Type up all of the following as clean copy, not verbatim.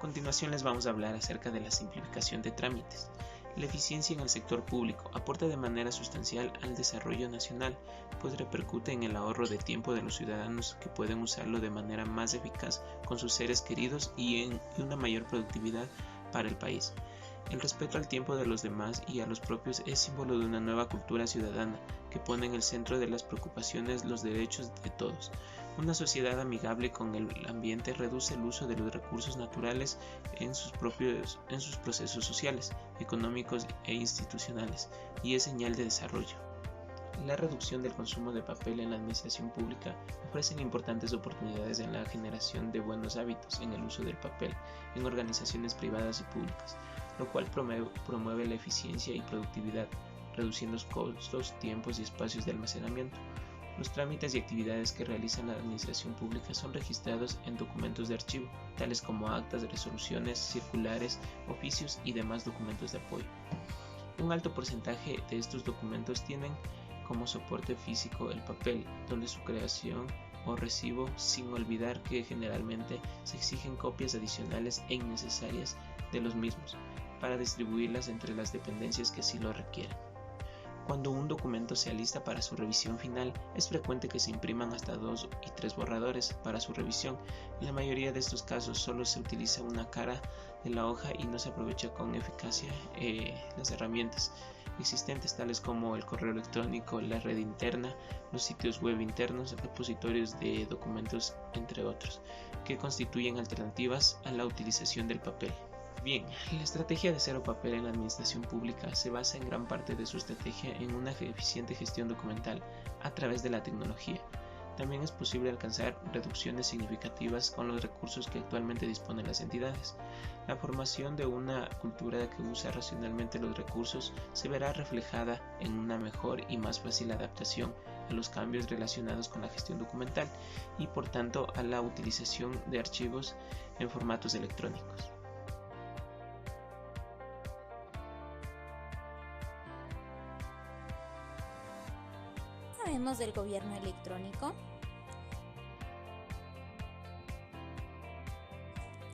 continuación les vamos a hablar acerca de la simplificación de trámites. La eficiencia en el sector público aporta de manera sustancial al desarrollo nacional, pues repercute en el ahorro de tiempo de los ciudadanos que pueden usarlo de manera más eficaz con sus seres queridos y en una mayor productividad para el país. El respeto al tiempo de los demás y a los propios es símbolo de una nueva cultura ciudadana que pone en el centro de las preocupaciones los derechos de todos. Una sociedad amigable con el ambiente reduce el uso de los recursos naturales en sus procesos sociales, económicos e institucionales, y es señal de desarrollo. La reducción del consumo de papel en la administración pública ofrece importantes oportunidades en la generación de buenos hábitos en el uso del papel en organizaciones privadas y públicas, lo cual promueve la eficiencia y productividad, reduciendo costos, tiempos y espacios de almacenamiento. Los trámites y actividades que realiza la administración pública son registrados en documentos de archivo, tales como actas, resoluciones, circulares, oficios y demás documentos de apoyo. Un alto porcentaje de estos documentos tienen como soporte físico el papel, donde su creación o recibo, sin olvidar que generalmente se exigen copias adicionales e innecesarias de los mismos, para distribuirlas entre las dependencias que así lo requieran. Cuando un documento se alista para su revisión final, es frecuente que se impriman hasta 2 y 3 borradores para su revisión. En la mayoría de estos casos solo se utiliza una cara de la hoja y no se aprovecha con eficacia las herramientas existentes tales como el correo electrónico, la red interna, los sitios web internos, repositorios de documentos, entre otros, que constituyen alternativas a la utilización del papel. Bien, la estrategia de cero papel en la administración pública se basa en gran parte de su estrategia en una eficiente gestión documental a través de la tecnología. También es posible alcanzar reducciones significativas con los recursos que actualmente disponen las entidades. La formación de una cultura que usa racionalmente los recursos se verá reflejada en una mejor y más fácil adaptación a los cambios relacionados con la gestión documental y por tanto a la utilización de archivos en formatos electrónicos. ¿Sabemos del gobierno electrónico?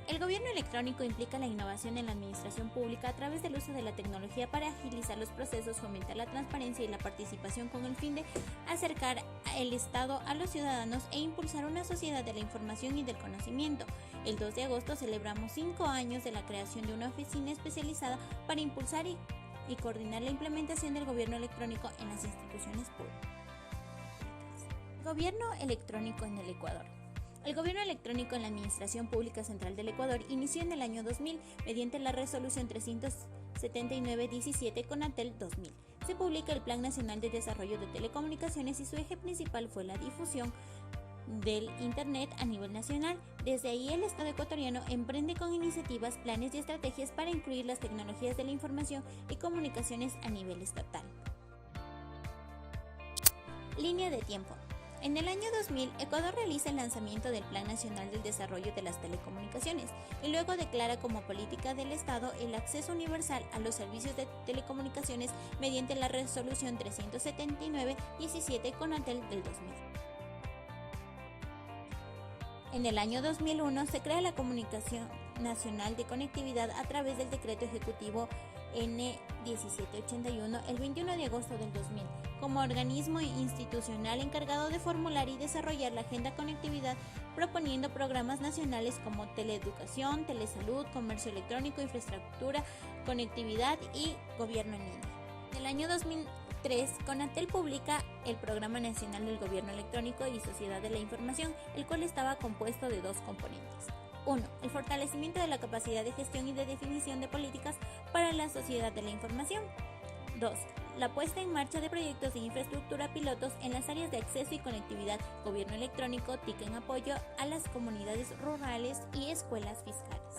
El gobierno electrónico implica la innovación en la administración pública a través del uso de la tecnología para agilizar los procesos, fomentar la transparencia y la participación con el fin de acercar el Estado a los ciudadanos e impulsar una sociedad de la información y del conocimiento. El 2 de agosto celebramos 5 años de la creación de una oficina especializada para impulsar y coordinar la implementación del gobierno electrónico en las instituciones públicas. Gobierno electrónico en el Ecuador. El gobierno electrónico en la Administración Pública Central del Ecuador inició en el año 2000 mediante la resolución 379-17 Conatel 2000. Se publica el Plan Nacional de Desarrollo de Telecomunicaciones y su eje principal fue la difusión del Internet a nivel nacional. Desde ahí el Estado ecuatoriano emprende con iniciativas, planes y estrategias para incluir las tecnologías de la información y comunicaciones a nivel estatal. Línea de tiempo. En el año 2000, Ecuador realiza el lanzamiento del Plan Nacional del Desarrollo de las Telecomunicaciones y luego declara como política del Estado el acceso universal a los servicios de telecomunicaciones mediante la resolución 379-17 Conatel del 2000. En el año 2001 se crea la Comunicación Nacional de Conectividad a través del Decreto Ejecutivo N1781 el 21 de agosto del 2000, como organismo institucional encargado de formular y desarrollar la agenda conectividad, proponiendo programas nacionales como teleeducación, telesalud, comercio electrónico, infraestructura, conectividad y gobierno en línea. En el año 2003, Conatel publica el Programa Nacional del Gobierno Electrónico y Sociedad de la Información, el cual estaba compuesto de 2 componentes. 1. El fortalecimiento de la capacidad de gestión y de definición de políticas para la sociedad de la información. 2. La puesta en marcha de proyectos de infraestructura pilotos en las áreas de acceso y conectividad, gobierno electrónico, TIC en apoyo a las comunidades rurales y escuelas fiscales.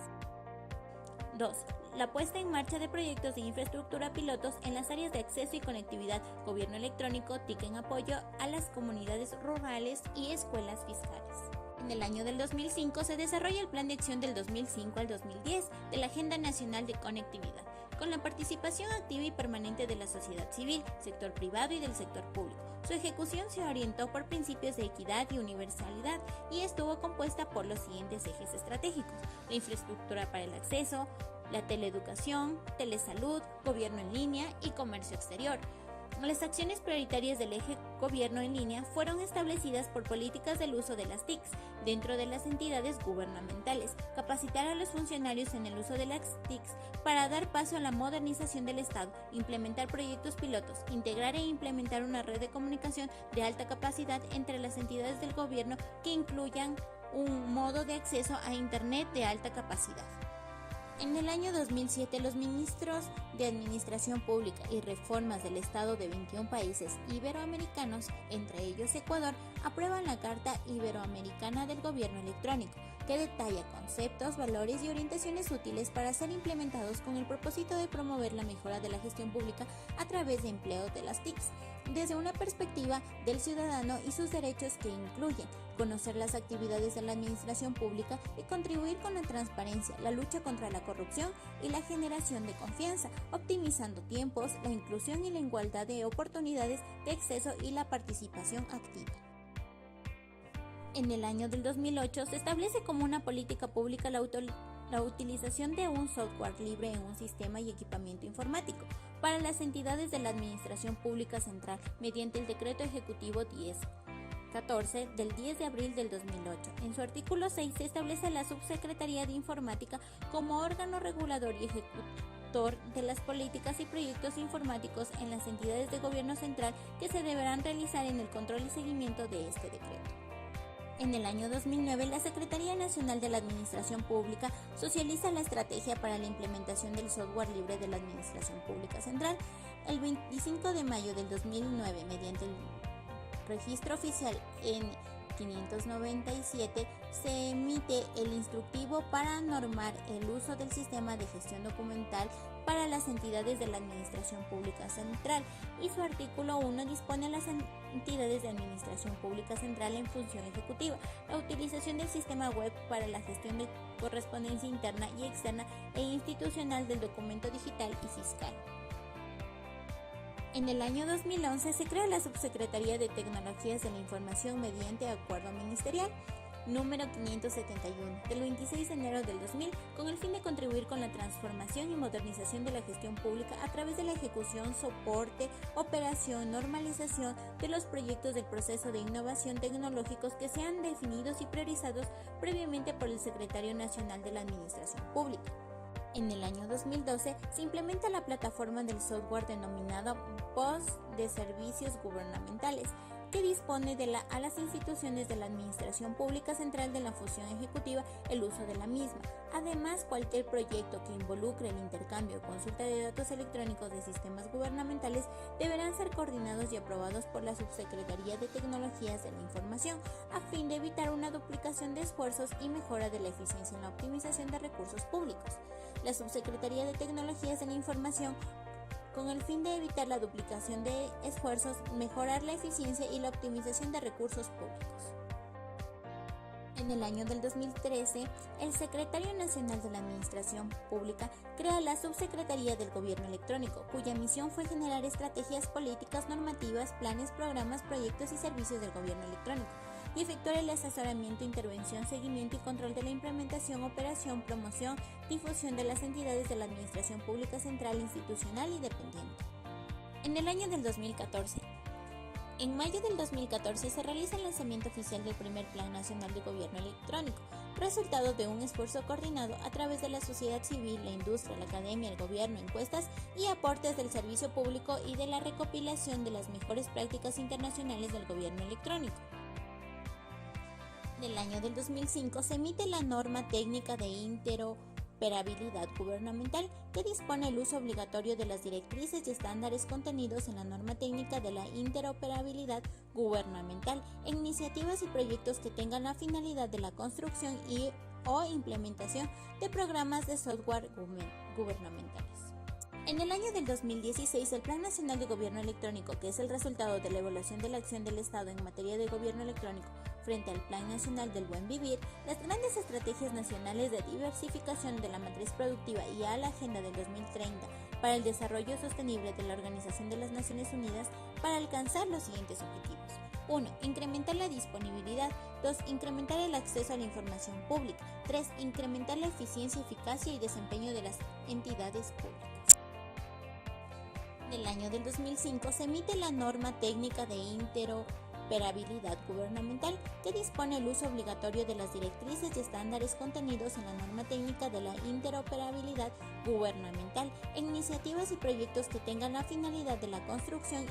2. La puesta en marcha de proyectos de infraestructura pilotos en las áreas de acceso y conectividad, gobierno electrónico, TIC en apoyo a las comunidades rurales y escuelas fiscales. En el año del 2005 se desarrolla el Plan de Acción del 2005 al 2010 de la Agenda Nacional de Conectividad, con la participación activa y permanente de la sociedad civil, sector privado y del sector público. Su ejecución se orientó por principios de equidad y universalidad y estuvo compuesta por los siguientes ejes estratégicos: la infraestructura para el acceso, la teleeducación, telesalud, gobierno en línea y comercio exterior. Las acciones prioritarias del eje gobierno en línea fueron establecidas por políticas del uso de las TICs dentro de las entidades gubernamentales, capacitar a los funcionarios en el uso de las TICs para dar paso a la modernización del Estado, implementar proyectos pilotos, integrar e implementar una red de comunicación de alta capacidad entre las entidades del gobierno que incluyan un modo de acceso a Internet de alta capacidad. En el año 2007, los ministros de Administración Pública y Reformas del Estado de 21 países iberoamericanos, entre ellos Ecuador, aprueban la Carta Iberoamericana del Gobierno Electrónico, que detalla conceptos, valores y orientaciones útiles para ser implementados con el propósito de promover la mejora de la gestión pública a través de empleo de las TICs, desde una perspectiva del ciudadano y sus derechos, que incluyen conocer las actividades de la administración pública y contribuir con la transparencia, la lucha contra la corrupción y la generación de confianza, optimizando tiempos, la inclusión y la igualdad de oportunidades de acceso y la participación activa. En el año del 2008 se establece como una política pública la utilización de un software libre en un sistema y equipamiento informático para las entidades de la Administración Pública Central mediante el Decreto Ejecutivo 1014 del 10 de abril del 2008. En su artículo 6 se establece la Subsecretaría de Informática como órgano regulador y ejecutor de las políticas y proyectos informáticos en las entidades de gobierno central que se deberán realizar en el control y seguimiento de este decreto. En el año 2009, la Secretaría Nacional de la Administración Pública socializa la estrategia para la implementación del software libre de la Administración Pública Central. El 25 de mayo del 2009, mediante el registro oficial en 597, se emite el instructivo para normar el uso del sistema de gestión documental para las entidades de la Administración Pública Central, y su artículo 1 dispone a las entidades de Administración Pública Central en función ejecutiva la utilización del sistema web para la gestión de correspondencia interna y externa e institucional del documento digital y fiscal. En el año 2011 se crea la Subsecretaría de Tecnologías de la Información mediante acuerdo ministerial número 571 del 26 de enero del 2000, con el fin de contribuir con la transformación y modernización de la gestión pública a través de la ejecución, soporte, operación, normalización de los proyectos del proceso de innovación tecnológicos que sean definidos y priorizados previamente por el Secretario Nacional de la Administración Pública. En el año 2012 se implementa la plataforma del software denominada POS de Servicios Gubernamentales, que dispone a las instituciones de la Administración Pública Central de la función ejecutiva el uso de la misma. Además, cualquier proyecto que involucre el intercambio o consulta de datos electrónicos de sistemas gubernamentales deberán ser coordinados y aprobados por la Subsecretaría de Tecnologías de la Información, a fin de evitar una duplicación de esfuerzos y mejora de la eficiencia en la optimización de recursos públicos. La Subsecretaría de Tecnologías de la Información, con el fin de evitar la duplicación de esfuerzos, mejorar la eficiencia y la optimización de recursos públicos. En el año del 2013, el Secretario Nacional de la Administración Pública crea la Subsecretaría del Gobierno Electrónico, cuya misión fue generar estrategias políticas, normativas, planes, programas, proyectos y servicios del gobierno electrónico, y efectuar el asesoramiento, intervención, seguimiento y control de la implementación, operación, promoción, difusión de las entidades de la Administración Pública Central, institucional y dependiente. En el año del 2014, en mayo del 2014 se realiza el lanzamiento oficial del primer Plan Nacional de Gobierno Electrónico, resultado de un esfuerzo coordinado a través de la sociedad civil, la industria, la academia, el gobierno, encuestas y aportes del servicio público y de la recopilación de las mejores prácticas internacionales del gobierno electrónico. En el año del 2005 se emite la norma técnica de interoperabilidad gubernamental, que dispone el uso obligatorio de las directrices y estándares contenidos en la norma técnica de la interoperabilidad gubernamental en iniciativas y proyectos que tengan la finalidad de la construcción o implementación de programas de software gubernamentales. En el año del 2016, el Plan Nacional de Gobierno Electrónico, que es el resultado de la evaluación de la acción del Estado en materia de gobierno electrónico frente al Plan Nacional del Buen Vivir, las grandes estrategias nacionales de diversificación de la matriz productiva y a la Agenda del 2030 para el desarrollo sostenible de la Organización de las Naciones Unidas para alcanzar los siguientes objetivos. 1. Incrementar la disponibilidad. 2. Incrementar el acceso a la información pública. 3. Incrementar la eficiencia, eficacia y desempeño de las entidades públicas. En el año del 2005 se emite la Norma Técnica de Interoperabilidad Gubernamental, que dispone el uso obligatorio de las directrices y estándares contenidos en la Norma Técnica de la Interoperabilidad Gubernamental en iniciativas y proyectos que tengan la finalidad de la construcción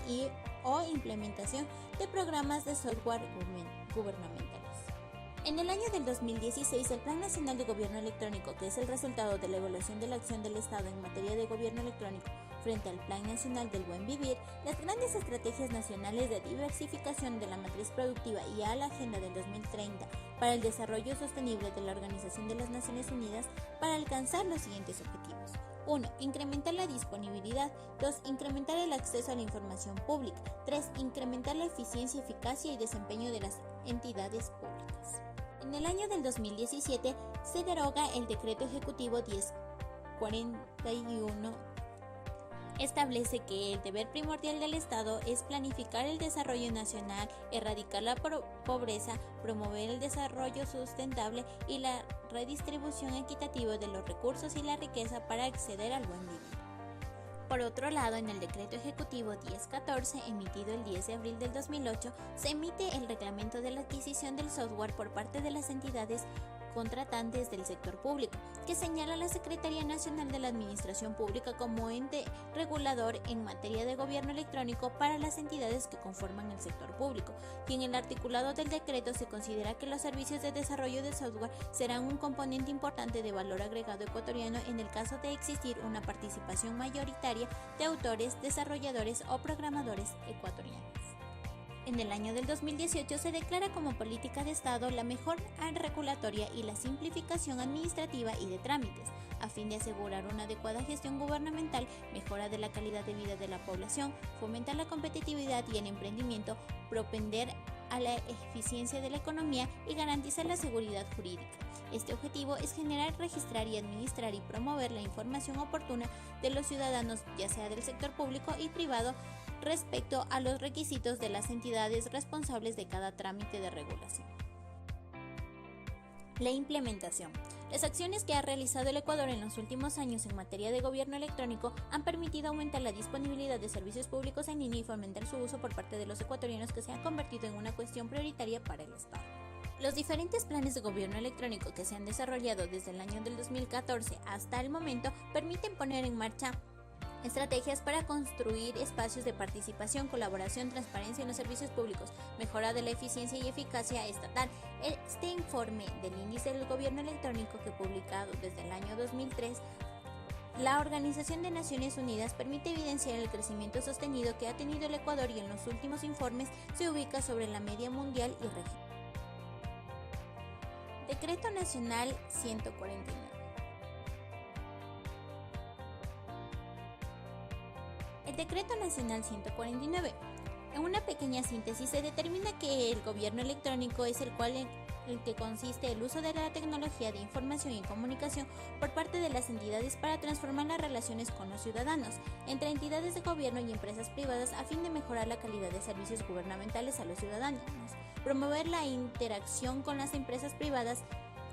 o implementación de programas de software gubernamentales. En el año del 2016, el Plan Nacional de Gobierno Electrónico, que es el resultado de la evaluación de la acción del Estado en materia de gobierno electrónico frente al Plan Nacional del Buen Vivir, las grandes estrategias nacionales de diversificación de la matriz productiva y a la Agenda del 2030 para el desarrollo sostenible de la Organización de las Naciones Unidas para alcanzar los siguientes objetivos. 1. Incrementar la disponibilidad. 2. Incrementar el acceso a la información pública. 3. Incrementar la eficiencia, eficacia y desempeño de las entidades públicas. En el año del 2017 se deroga el Decreto Ejecutivo 1041. Establece que el deber primordial del Estado es planificar el desarrollo nacional, erradicar la pobreza, promover el desarrollo sustentable y la redistribución equitativa de los recursos y la riqueza para acceder al buen vivir. Por otro lado, en el Decreto Ejecutivo 1014, emitido el 10 de abril del 2008, se emite el reglamento de la adquisición del software por parte de las entidades contratantes del sector público, que señala a la Secretaría Nacional de la Administración Pública como ente regulador en materia de gobierno electrónico para las entidades que conforman el sector público, y en el articulado del decreto se considera que los servicios de desarrollo de software serán un componente importante de valor agregado ecuatoriano en el caso de existir una participación mayoritaria de autores, desarrolladores o programadores ecuatorianos. En el año del 2018 se declara como política de Estado la mejora regulatoria y la simplificación administrativa y de trámites, a fin de asegurar una adecuada gestión gubernamental, mejora de la calidad de vida de la población, fomentar la competitividad y el emprendimiento, propender a la eficiencia de la economía y garantizar la seguridad jurídica. Este objetivo es generar, registrar y administrar y promover la información oportuna de los ciudadanos, ya sea del sector público y privado, respecto a los requisitos de las entidades responsables de cada trámite de regulación. La implementación. Las acciones que ha realizado el Ecuador en los últimos años en materia de gobierno electrónico han permitido aumentar la disponibilidad de servicios públicos en línea y fomentar su uso por parte de los ecuatorianos, que se ha convertido en una cuestión prioritaria para el Estado. Los diferentes planes de gobierno electrónico que se han desarrollado desde el año del 2014 hasta el momento permiten poner en marcha estrategias para construir espacios de participación, colaboración, transparencia en los servicios públicos, mejora de la eficiencia y eficacia estatal. Este informe del Índice del Gobierno Electrónico, que publicado desde el año 2003, la Organización de Naciones Unidas, permite evidenciar el crecimiento sostenido que ha tenido el Ecuador y en los últimos informes se ubica sobre la media mundial y regional. Decreto Nacional 149. El Decreto Nacional 149. En una pequeña síntesis se determina que el gobierno electrónico es el que consiste el uso de la tecnología de información y comunicación por parte de las entidades para transformar las relaciones con los ciudadanos, entre entidades de gobierno y empresas privadas, a fin de mejorar la calidad de servicios gubernamentales a los ciudadanos, promover la interacción con las empresas privadas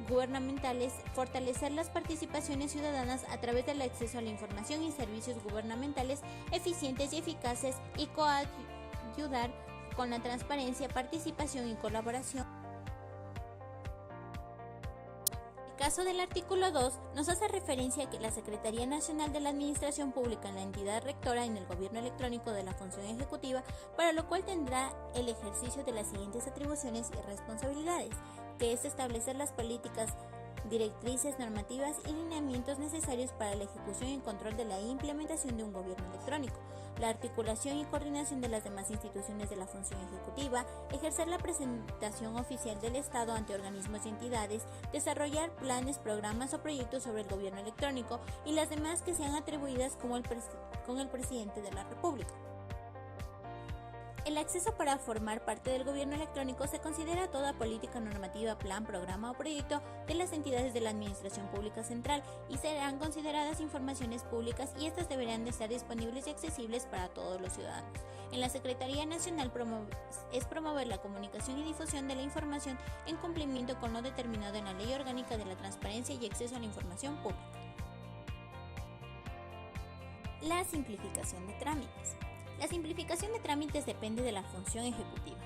gubernamentales, fortalecer las participaciones ciudadanas a través del acceso a la información y servicios gubernamentales eficientes y eficaces y coayudar con la transparencia, participación y colaboración. El caso del artículo 2 nos hace referencia a que la Secretaría Nacional de la Administración Pública, la entidad rectora en el gobierno electrónico de la función ejecutiva, para lo cual tendrá el ejercicio de las siguientes atribuciones y responsabilidades, que es establecer las políticas, directrices, normativas y lineamientos necesarios para la ejecución y control de la implementación de un gobierno electrónico, la articulación y coordinación de las demás instituciones de la función ejecutiva, ejercer la presentación oficial del Estado ante organismos y entidades, desarrollar planes, programas o proyectos sobre el gobierno electrónico y las demás que sean atribuidas con el presidente de la República. El acceso para formar parte del gobierno electrónico se considera toda política normativa, plan, programa o proyecto de las entidades de la Administración Pública Central y serán consideradas informaciones públicas y estas deberán de estar disponibles y accesibles para todos los ciudadanos. En la Secretaría Nacional es promover la comunicación y difusión de la información en cumplimiento con lo determinado en la Ley Orgánica de la Transparencia y Acceso a la Información Pública. La simplificación de trámites. La simplificación de trámites depende de la función ejecutiva,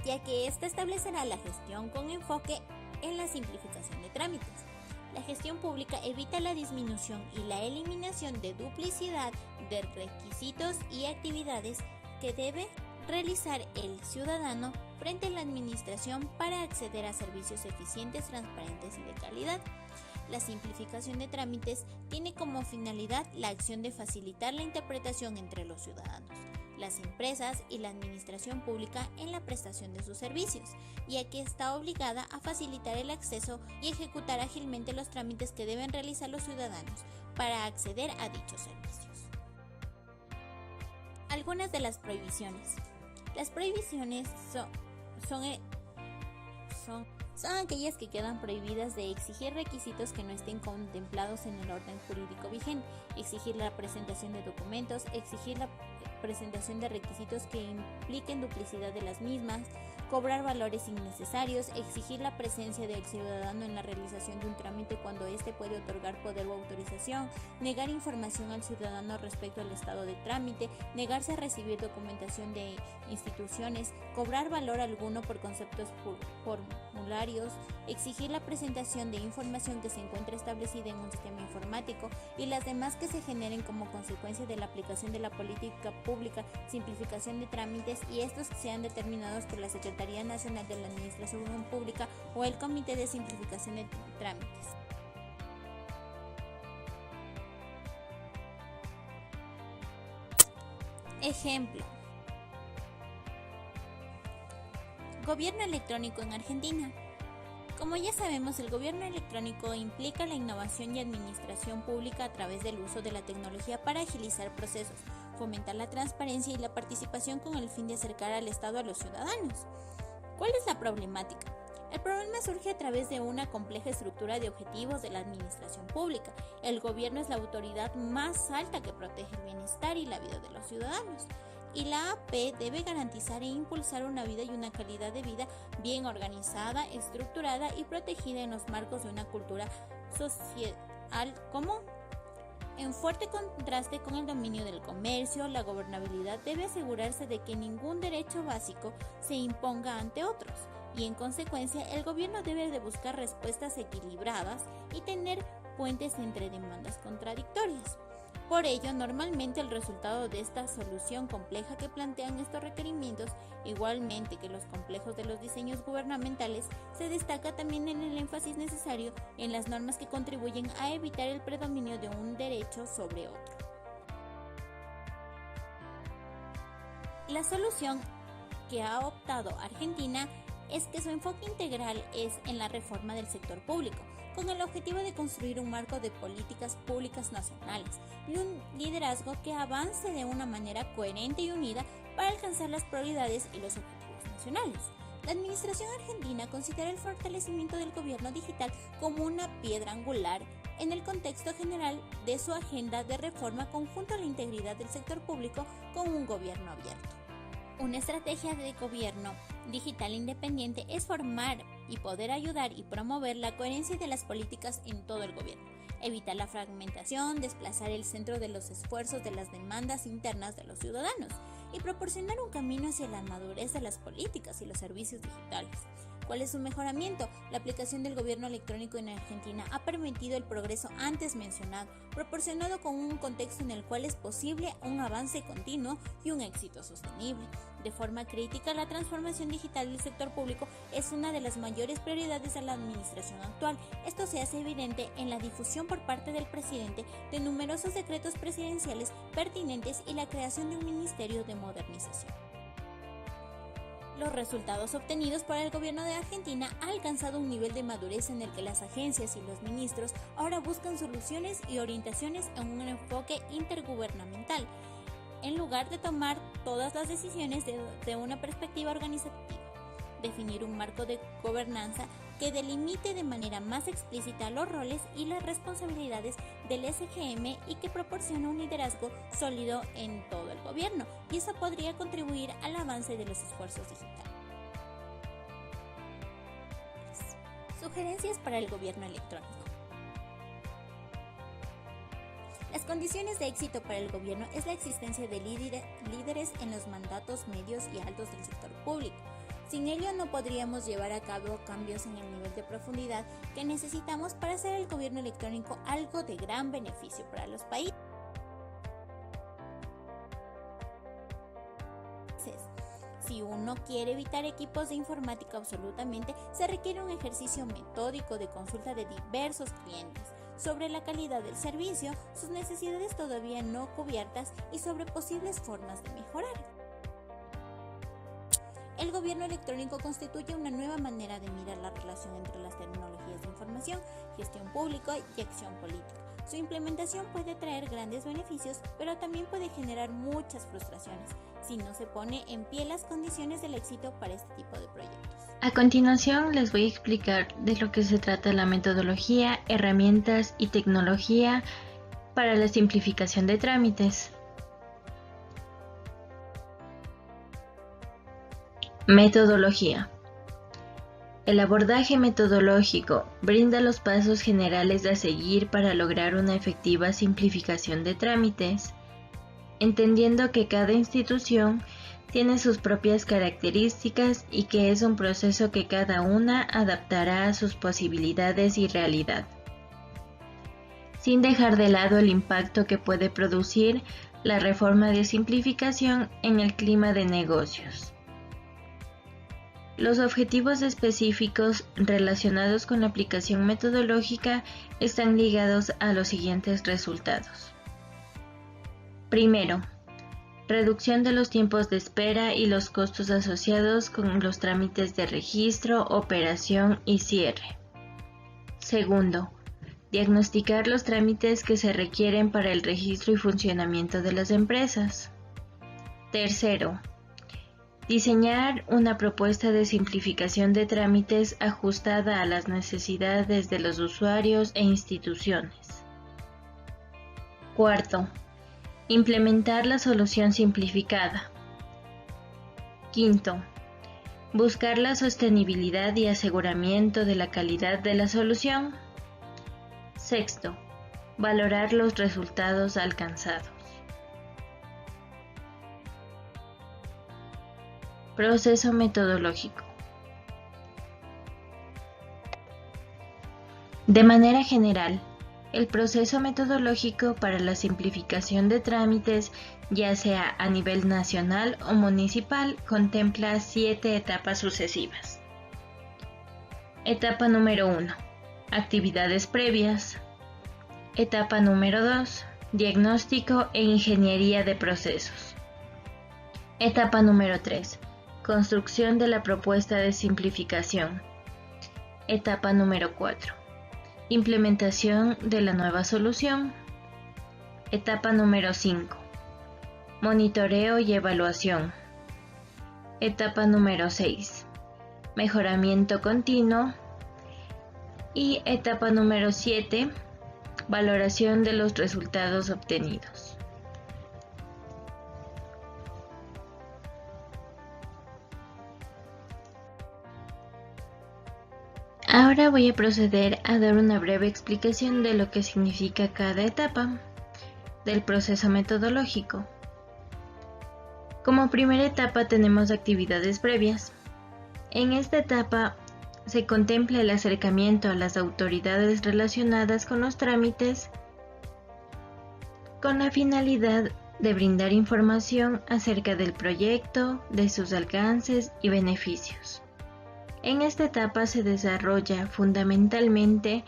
ya que ésta establecerá la gestión con enfoque en la simplificación de trámites. La gestión pública evita la disminución y la eliminación de duplicidad de requisitos y actividades que debe realizar el ciudadano frente a la administración para acceder a servicios eficientes, transparentes y de calidad. La simplificación de trámites tiene como finalidad la acción de facilitar la interpretación entre los ciudadanos, las empresas y la administración pública en la prestación de sus servicios, ya que está obligada a facilitar el acceso y ejecutar ágilmente los trámites que deben realizar los ciudadanos para acceder a dichos servicios. Algunas de las prohibiciones. Las prohibiciones son aquellas que quedan prohibidas de exigir requisitos que no estén contemplados en el orden jurídico vigente, exigir la presentación de documentos, exigir la presentación de requisitos que impliquen duplicidad de las mismas, cobrar valores innecesarios, exigir la presencia del ciudadano en la realización de un trámite cuando éste puede otorgar poder o autorización, negar información al ciudadano respecto al estado de trámite, negarse a recibir documentación de instituciones, cobrar valor alguno por conceptos formularios, exigir la presentación de información que se encuentre establecida en un sistema informático y las demás que se generen como consecuencia de la aplicación de la política pública, simplificación de trámites y estos sean determinados por la Secretaría Nacional de la Administración Pública o el Comité de Simplificación de Trámites. Ejemplo: Gobierno electrónico en Argentina. Como ya sabemos, el gobierno electrónico implica la innovación y administración pública a través del uso de la tecnología para agilizar procesos, fomentar la transparencia y la participación con el fin de acercar al Estado a los ciudadanos. ¿Cuál es la problemática? El problema surge a través de una compleja estructura de objetivos de la administración pública. El gobierno es la autoridad más alta que protege el bienestar y la vida de los ciudadanos. Y la AP debe garantizar e impulsar una vida y una calidad de vida bien organizada, estructurada y protegida en los marcos de una cultura social común. En fuerte contraste con el dominio del comercio, la gobernabilidad debe asegurarse de que ningún derecho básico se imponga ante otros y en consecuencia el gobierno debe de buscar respuestas equilibradas y tener puentes entre demandas contradictorias. Por ello, normalmente el resultado de esta solución compleja que plantean estos requerimientos, igualmente que los complejos de los diseños gubernamentales, se destaca también en el énfasis necesario en las normas que contribuyen a evitar el predominio de un derecho sobre otro. La solución que ha optado Argentina es que su enfoque integral es en la reforma del sector público, con el objetivo de construir un marco de políticas públicas nacionales y un liderazgo que avance de una manera coherente y unida para alcanzar las prioridades y los objetivos nacionales. La administración argentina considera el fortalecimiento del gobierno digital como una piedra angular en el contexto general de su agenda de reforma conjunto a la integridad del sector público con un gobierno abierto. Una estrategia de gobierno digital independiente es formar y poder ayudar y promover la coherencia de las políticas en todo el gobierno, evitar la fragmentación, desplazar el centro de los esfuerzos de las demandas internas de los ciudadanos y proporcionar un camino hacia la madurez de las políticas y los servicios digitales. ¿Cuál es su mejoramiento? La aplicación del gobierno electrónico en Argentina ha permitido el progreso antes mencionado, proporcionado con un contexto en el cual es posible un avance continuo y un éxito sostenible. De forma crítica, la transformación digital del sector público es una de las mayores prioridades de la administración actual. Esto se hace evidente en la difusión por parte del presidente de numerosos decretos presidenciales pertinentes y la creación de un ministerio de modernización. Los resultados obtenidos por el gobierno de Argentina han alcanzado un nivel de madurez en el que las agencias y los ministros ahora buscan soluciones y orientaciones en un enfoque intergubernamental, en lugar de tomar todas las decisiones desde una perspectiva organizativa, definir un marco de gobernanza que delimite de manera más explícita los roles y las responsabilidades del SGM y que proporcione un liderazgo sólido en todo el gobierno, y eso podría contribuir al avance de los esfuerzos digitales. Sugerencias para el gobierno electrónico. Las condiciones de éxito para el gobierno es la existencia de líderes en los mandatos medios y altos del sector público. Sin ello no podríamos llevar a cabo cambios en el nivel de profundidad que necesitamos para hacer el gobierno electrónico algo de gran beneficio para los países. Si uno quiere evitar equipos de informática absolutamente, se requiere un ejercicio metódico de consulta de diversos clientes sobre la calidad del servicio, sus necesidades todavía no cubiertas y sobre posibles formas de mejorar. El gobierno electrónico constituye una nueva manera de mirar la relación entre las tecnologías de información, gestión pública y acción política. Su implementación puede traer grandes beneficios, pero también puede generar muchas frustraciones si no se pone en pie las condiciones del éxito para este tipo de proyectos. A continuación les voy a explicar de lo que se trata la metodología, herramientas y tecnología para la simplificación de trámites. Metodología. El abordaje metodológico brinda los pasos generales a seguir para lograr una efectiva simplificación de trámites, entendiendo que cada institución tiene sus propias características y que es un proceso que cada una adaptará a sus posibilidades y realidad, sin dejar de lado el impacto que puede producir la reforma de simplificación en el clima de negocios. Los objetivos específicos relacionados con la aplicación metodológica están ligados a los siguientes resultados. Primero, reducción de los tiempos de espera y los costos asociados con los trámites de registro, operación y cierre. Segundo, diagnosticar los trámites que se requieren para el registro y funcionamiento de las empresas. Tercero, diseñar una propuesta de simplificación de trámites ajustada a las necesidades de los usuarios e instituciones. Cuarto, implementar la solución simplificada. Quinto, buscar la sostenibilidad y aseguramiento de la calidad de la solución. Sexto, valorar los resultados alcanzados. Proceso metodológico. De manera general, el proceso metodológico para la simplificación de trámites, ya sea a nivel nacional o municipal, contempla 7 etapas sucesivas. Etapa número 1. Actividades previas. Etapa número 2. Diagnóstico e ingeniería de procesos. Etapa número 3. Construcción de la propuesta de simplificación. Etapa número 4. Implementación de la nueva solución. Etapa número 5. Monitoreo y evaluación. Etapa número 6. Mejoramiento continuo. Y etapa número 7. Valoración de los resultados obtenidos. Ahora voy a proceder a dar una breve explicación de lo que significa cada etapa del proceso metodológico. Como primera etapa tenemos actividades previas. En esta etapa se contempla el acercamiento a las autoridades relacionadas con los trámites con la finalidad de brindar información acerca del proyecto, de sus alcances y beneficios. En esta etapa se desarrolla fundamentalmente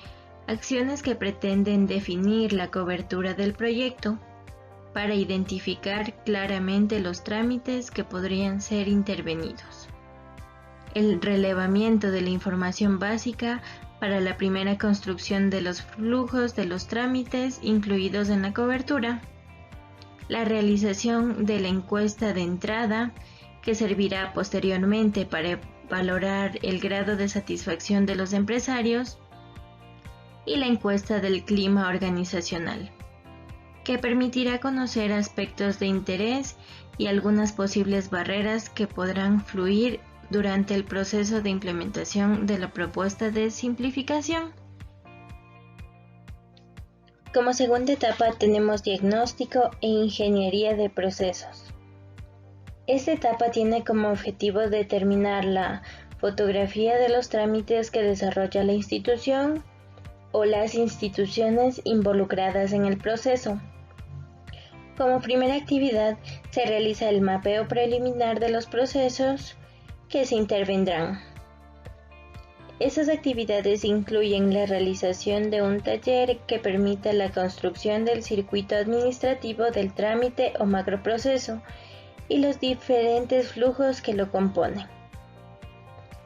acciones que pretenden definir la cobertura del proyecto para identificar claramente los trámites que podrían ser intervenidos. El relevamiento de la información básica para la primera construcción de los flujos de los trámites incluidos en la cobertura. la realización de la encuesta de entrada, que servirá posteriormente para valorar el grado de satisfacción de los empresarios, y la encuesta del clima organizacional, que permitirá conocer aspectos de interés y algunas posibles barreras que podrán fluir durante el proceso de implementación de la propuesta de simplificación. Como segunda etapa tenemos diagnóstico e ingeniería de procesos. Esta etapa tiene como objetivo determinar la fotografía de los trámites que desarrolla la institución o las instituciones involucradas en el proceso. Como primera actividad se realiza el mapeo preliminar de los procesos que se intervendrán. Estas actividades incluyen la realización de un taller que permita la construcción del circuito administrativo del trámite o macroproceso y los diferentes flujos que lo componen.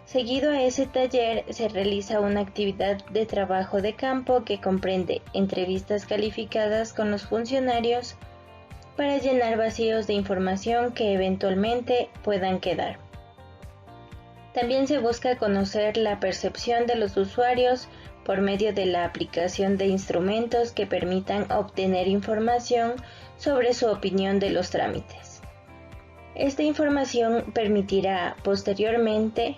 Seguido a ese taller se realiza una actividad de trabajo de campo que comprende entrevistas calificadas con los funcionarios para llenar vacíos de información que eventualmente puedan quedar. También se busca conocer la percepción de los usuarios por medio de la aplicación de instrumentos que permitan obtener información sobre su opinión de los trámites. Esta información permitirá posteriormente,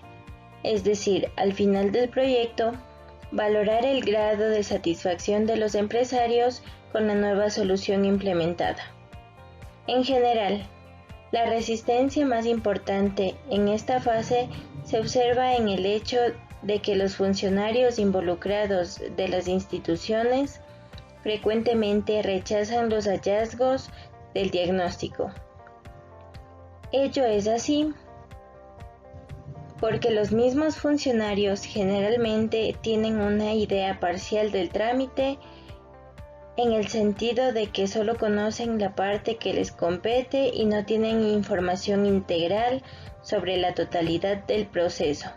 es decir, al final del proyecto, valorar el grado de satisfacción de los empresarios con la nueva solución implementada. En general, la resistencia más importante en esta fase se observa en el hecho de que los funcionarios involucrados de las instituciones frecuentemente rechazan los hallazgos del diagnóstico. Ello es así porque los mismos funcionarios generalmente tienen una idea parcial del trámite, en el sentido de que solo conocen la parte que les compete y no tienen información integral sobre la totalidad del proceso.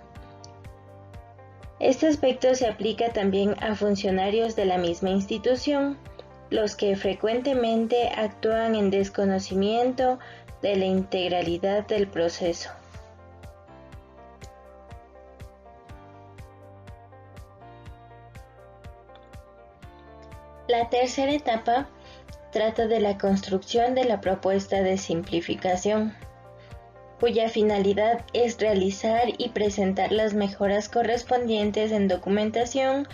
Este aspecto se aplica también a funcionarios de la misma institución, los que frecuentemente actúan en desconocimiento de la integralidad del proceso. La tercera etapa trata de la construcción de la propuesta de simplificación, cuya finalidad es realizar y presentar las mejoras correspondientes en documentación,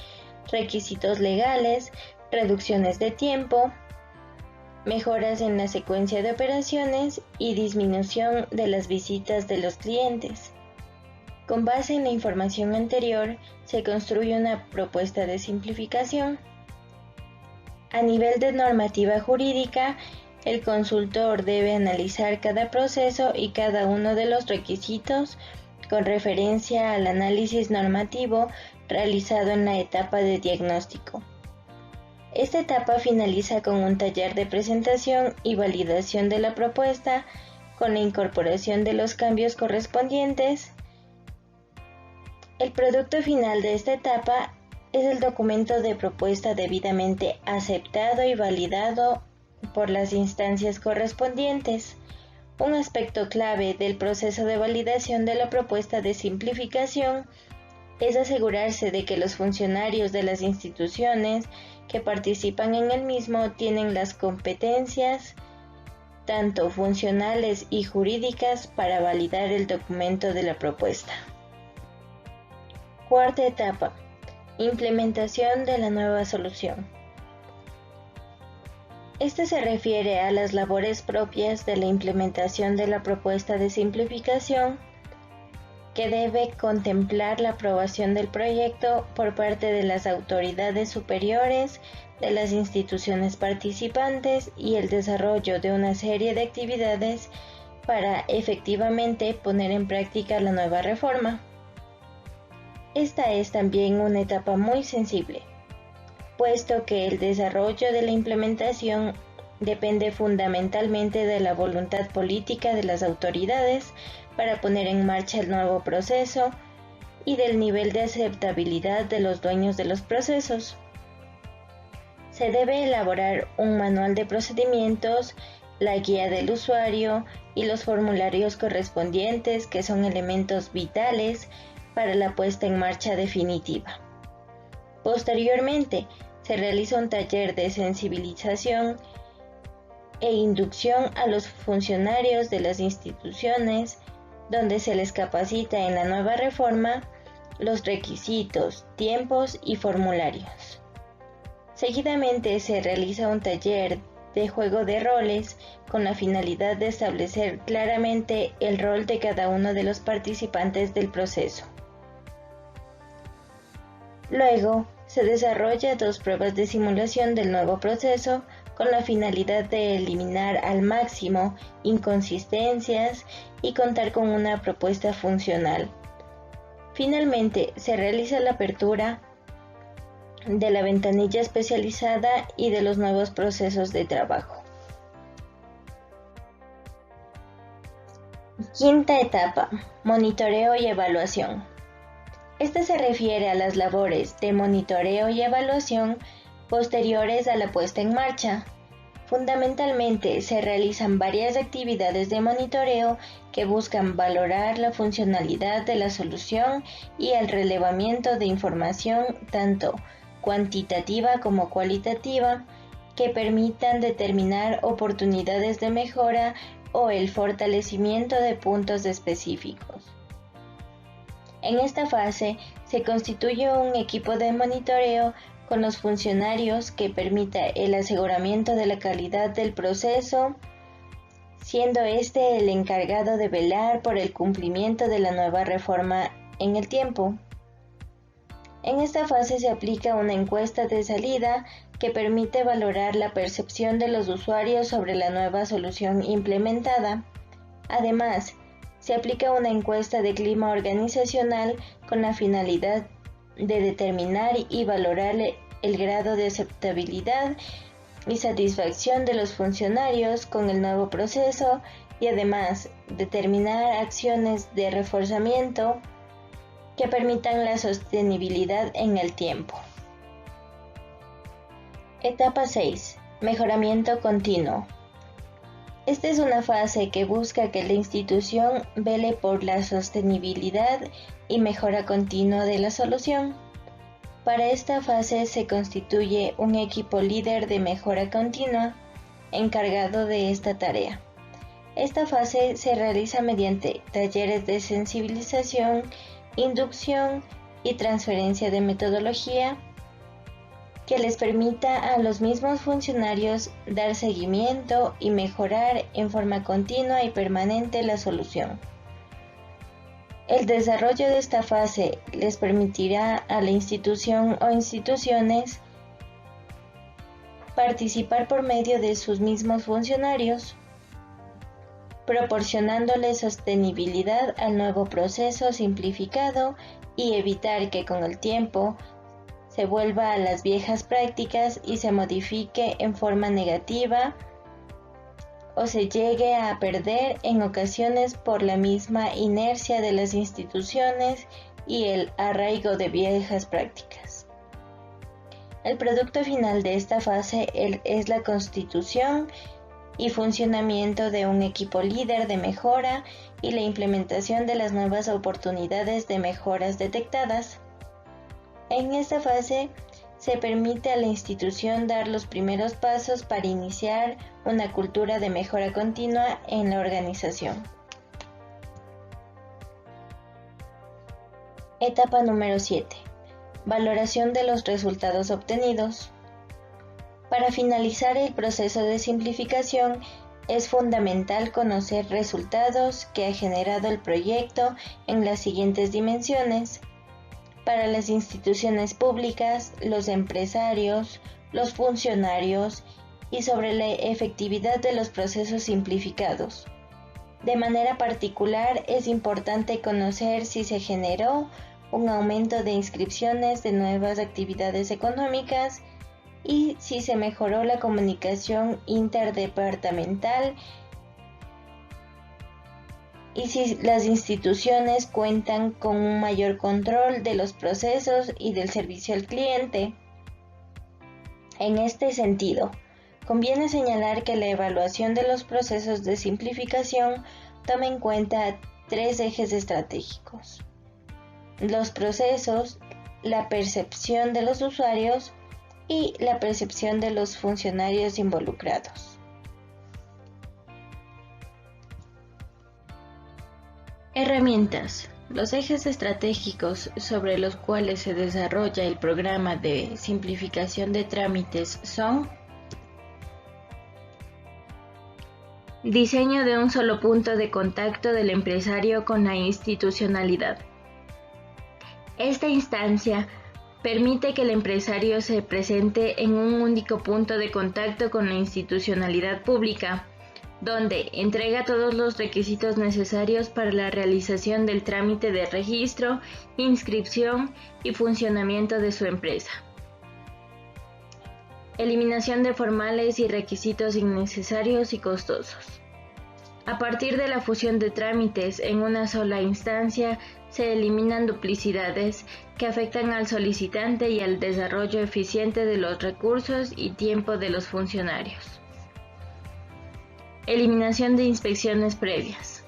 requisitos legales, reducciones de tiempo, mejoras en la secuencia de operaciones y disminución de las visitas de los clientes. Con base en la información anterior, se construye una propuesta de simplificación. A nivel de normativa jurídica, el consultor debe analizar cada proceso y cada uno de los requisitos con referencia al análisis normativo realizado en la etapa de diagnóstico. Esta etapa finaliza con un taller de presentación y validación de la propuesta, con la incorporación de los cambios correspondientes. El producto final de esta etapa es el documento de propuesta debidamente aceptado y validado por las instancias correspondientes. Un aspecto clave del proceso de validación de la propuesta de simplificación es asegurarse de que los funcionarios de las instituciones que participan en el mismo tienen las competencias, tanto funcionales y jurídicas, para validar el documento de la propuesta. Cuarta etapa: implementación de la nueva solución. Este se refiere a las labores propias de la implementación de la propuesta de simplificación, que debe contemplar la aprobación del proyecto por parte de las autoridades superiores de las instituciones participantes y el desarrollo de una serie de actividades para efectivamente poner en práctica la nueva reforma. Esta es también una etapa muy sensible, puesto que el desarrollo de la implementación depende fundamentalmente de la voluntad política de las autoridades para poner en marcha el nuevo proceso y del nivel de aceptabilidad de los dueños de los procesos. Se debe elaborar un manual de procedimientos la guía del usuario y los formularios correspondientes, que son elementos vitales para la puesta en marcha definitiva. Posteriormente, se realiza un taller de sensibilización e inducción a los funcionarios de las instituciones, donde se les capacita en la nueva reforma los requisitos, tiempos y formularios. Seguidamente se realiza un taller de juego de roles con la finalidad de establecer claramente el rol de cada uno de los participantes del proceso. Luego, se desarrolla 2 pruebas de simulación del nuevo proceso con la finalidad de eliminar al máximo inconsistencias y contar con una propuesta funcional. Finalmente, se realiza la apertura de la ventanilla especializada y de los nuevos procesos de trabajo. Quinta etapa: monitoreo y evaluación. Esta se refiere a las labores de monitoreo y evaluación posteriores a la puesta en marcha. Fundamentalmente se realizan varias actividades de monitoreo que buscan valorar la funcionalidad de la solución y el relevamiento de información tanto cuantitativa como cualitativa que permitan determinar oportunidades de mejora o el fortalecimiento de puntos específicos. En esta fase se constituye un equipo de monitoreo con los funcionarios que permita el aseguramiento de la calidad del proceso, siendo este el encargado de velar por el cumplimiento de la nueva reforma en el tiempo. En esta fase se aplica una encuesta de salida que permite valorar la percepción de los usuarios sobre la nueva solución implementada. Además, se aplica una encuesta de clima organizacional con la finalidad de determinar y valorar el grado de aceptabilidad y satisfacción de los funcionarios con el nuevo proceso y además determinar acciones de reforzamiento que permitan la sostenibilidad en el tiempo. Etapa 6. Mejoramiento continuo. Esta es una fase que busca que la institución vele por la sostenibilidad y mejora continua de la solución. Para esta fase se constituye un equipo líder de mejora continua encargado de esta tarea. Esta fase se realiza mediante talleres de sensibilización, inducción y transferencia de metodología que les permita a los mismos funcionarios dar seguimiento y mejorar en forma continua y permanente la solución. El desarrollo de esta fase les permitirá a la institución o instituciones participar por medio de sus mismos funcionarios, proporcionándoles sostenibilidad al nuevo proceso simplificado y evitar que con el tiempo se vuelva a las viejas prácticas y se modifique en forma negativa o se llegue a perder en ocasiones por la misma inercia de las instituciones y el arraigo de viejas prácticas. El producto final de esta fase es la constitución y funcionamiento de un equipo líder de mejora y la implementación de las nuevas oportunidades de mejoras detectadas. En esta fase se permite a la institución dar los primeros pasos para iniciar una cultura de mejora continua en la organización. Etapa número 7. Valoración de los resultados obtenidos. Para finalizar el proceso de simplificación, es fundamental conocer resultados que ha generado el proyecto en las siguientes dimensiones: para las instituciones públicas, los empresarios, los funcionarios y sobre la efectividad de los procesos simplificados. De manera particular, es importante conocer si se generó un aumento de inscripciones de nuevas actividades económicas y si se mejoró la comunicación interdepartamental y si las instituciones cuentan con un mayor control de los procesos y del servicio al cliente. En este sentido, conviene señalar que la evaluación de los procesos de simplificación toma en cuenta 3 ejes estratégicos: los procesos, la percepción de los usuarios y la percepción de los funcionarios involucrados. Herramientas. Los ejes estratégicos sobre los cuales se desarrolla el programa de simplificación de trámites son: diseño de un solo punto de contacto del empresario con la institucionalidad. Esta instancia permite que el empresario se presente en un único punto de contacto con la institucionalidad pública, donde entrega todos los requisitos necesarios para la realización del trámite de registro, inscripción y funcionamiento de su empresa. Eliminación de formales y requisitos innecesarios y costosos. A partir de la fusión de trámites en una sola instancia, se eliminan duplicidades que afectan al solicitante y al desarrollo eficiente de los recursos y tiempo de los funcionarios. Eliminación de inspecciones previas.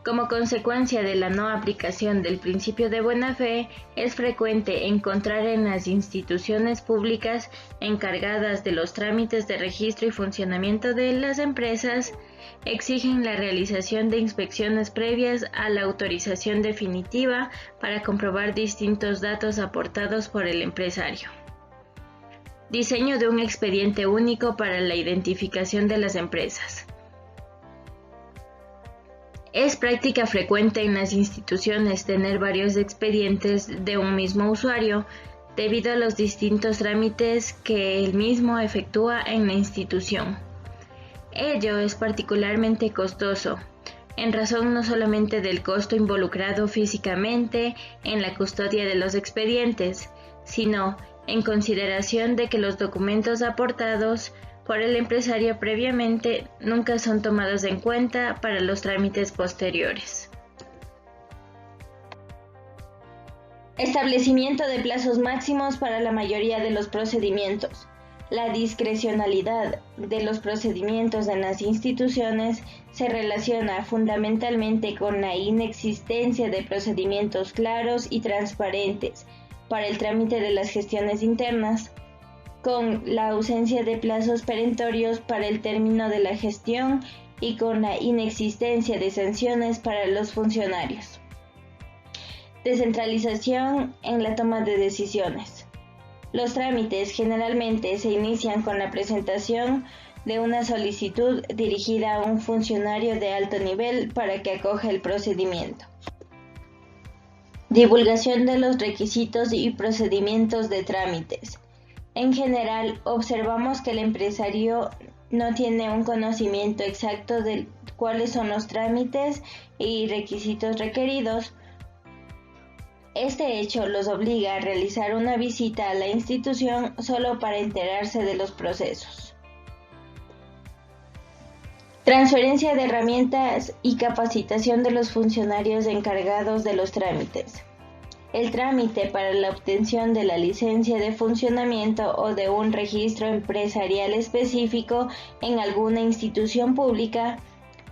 Como consecuencia de la no aplicación del principio de buena fe, es frecuente encontrar en las instituciones públicas encargadas de los trámites de registro y funcionamiento de las empresas, exigen la realización de inspecciones previas a la autorización definitiva para comprobar distintos datos aportados por el empresario. Diseño de un expediente único para la identificación de las empresas. Es práctica frecuente en las instituciones tener varios expedientes de un mismo usuario debido a los distintos trámites que el mismo efectúa en la institución. Ello es particularmente costoso, en razón no solamente del costo involucrado físicamente en la custodia de los expedientes, sino en consideración de que los documentos aportados por el empresario previamente nunca son tomados en cuenta para los trámites posteriores. Establecimiento de plazos máximos para la mayoría de los procedimientos. La discrecionalidad de los procedimientos en las instituciones se relaciona fundamentalmente con la inexistencia de procedimientos claros y transparentes para el trámite de las gestiones internas, con la ausencia de plazos perentorios para el término de la gestión y con la inexistencia de sanciones para los funcionarios. Descentralización en la toma de decisiones. Los trámites generalmente se inician con la presentación de una solicitud dirigida a un funcionario de alto nivel para que acoja el procedimiento. Divulgación de los requisitos y procedimientos de trámites. En general, observamos que el empresario no tiene un conocimiento exacto de cuáles son los trámites y requisitos requeridos. Este hecho los obliga a realizar una visita a la institución solo para enterarse de los procesos. Transferencia de herramientas y capacitación de los funcionarios encargados de los trámites. El trámite para la obtención de la licencia de funcionamiento o de un registro empresarial específico en alguna institución pública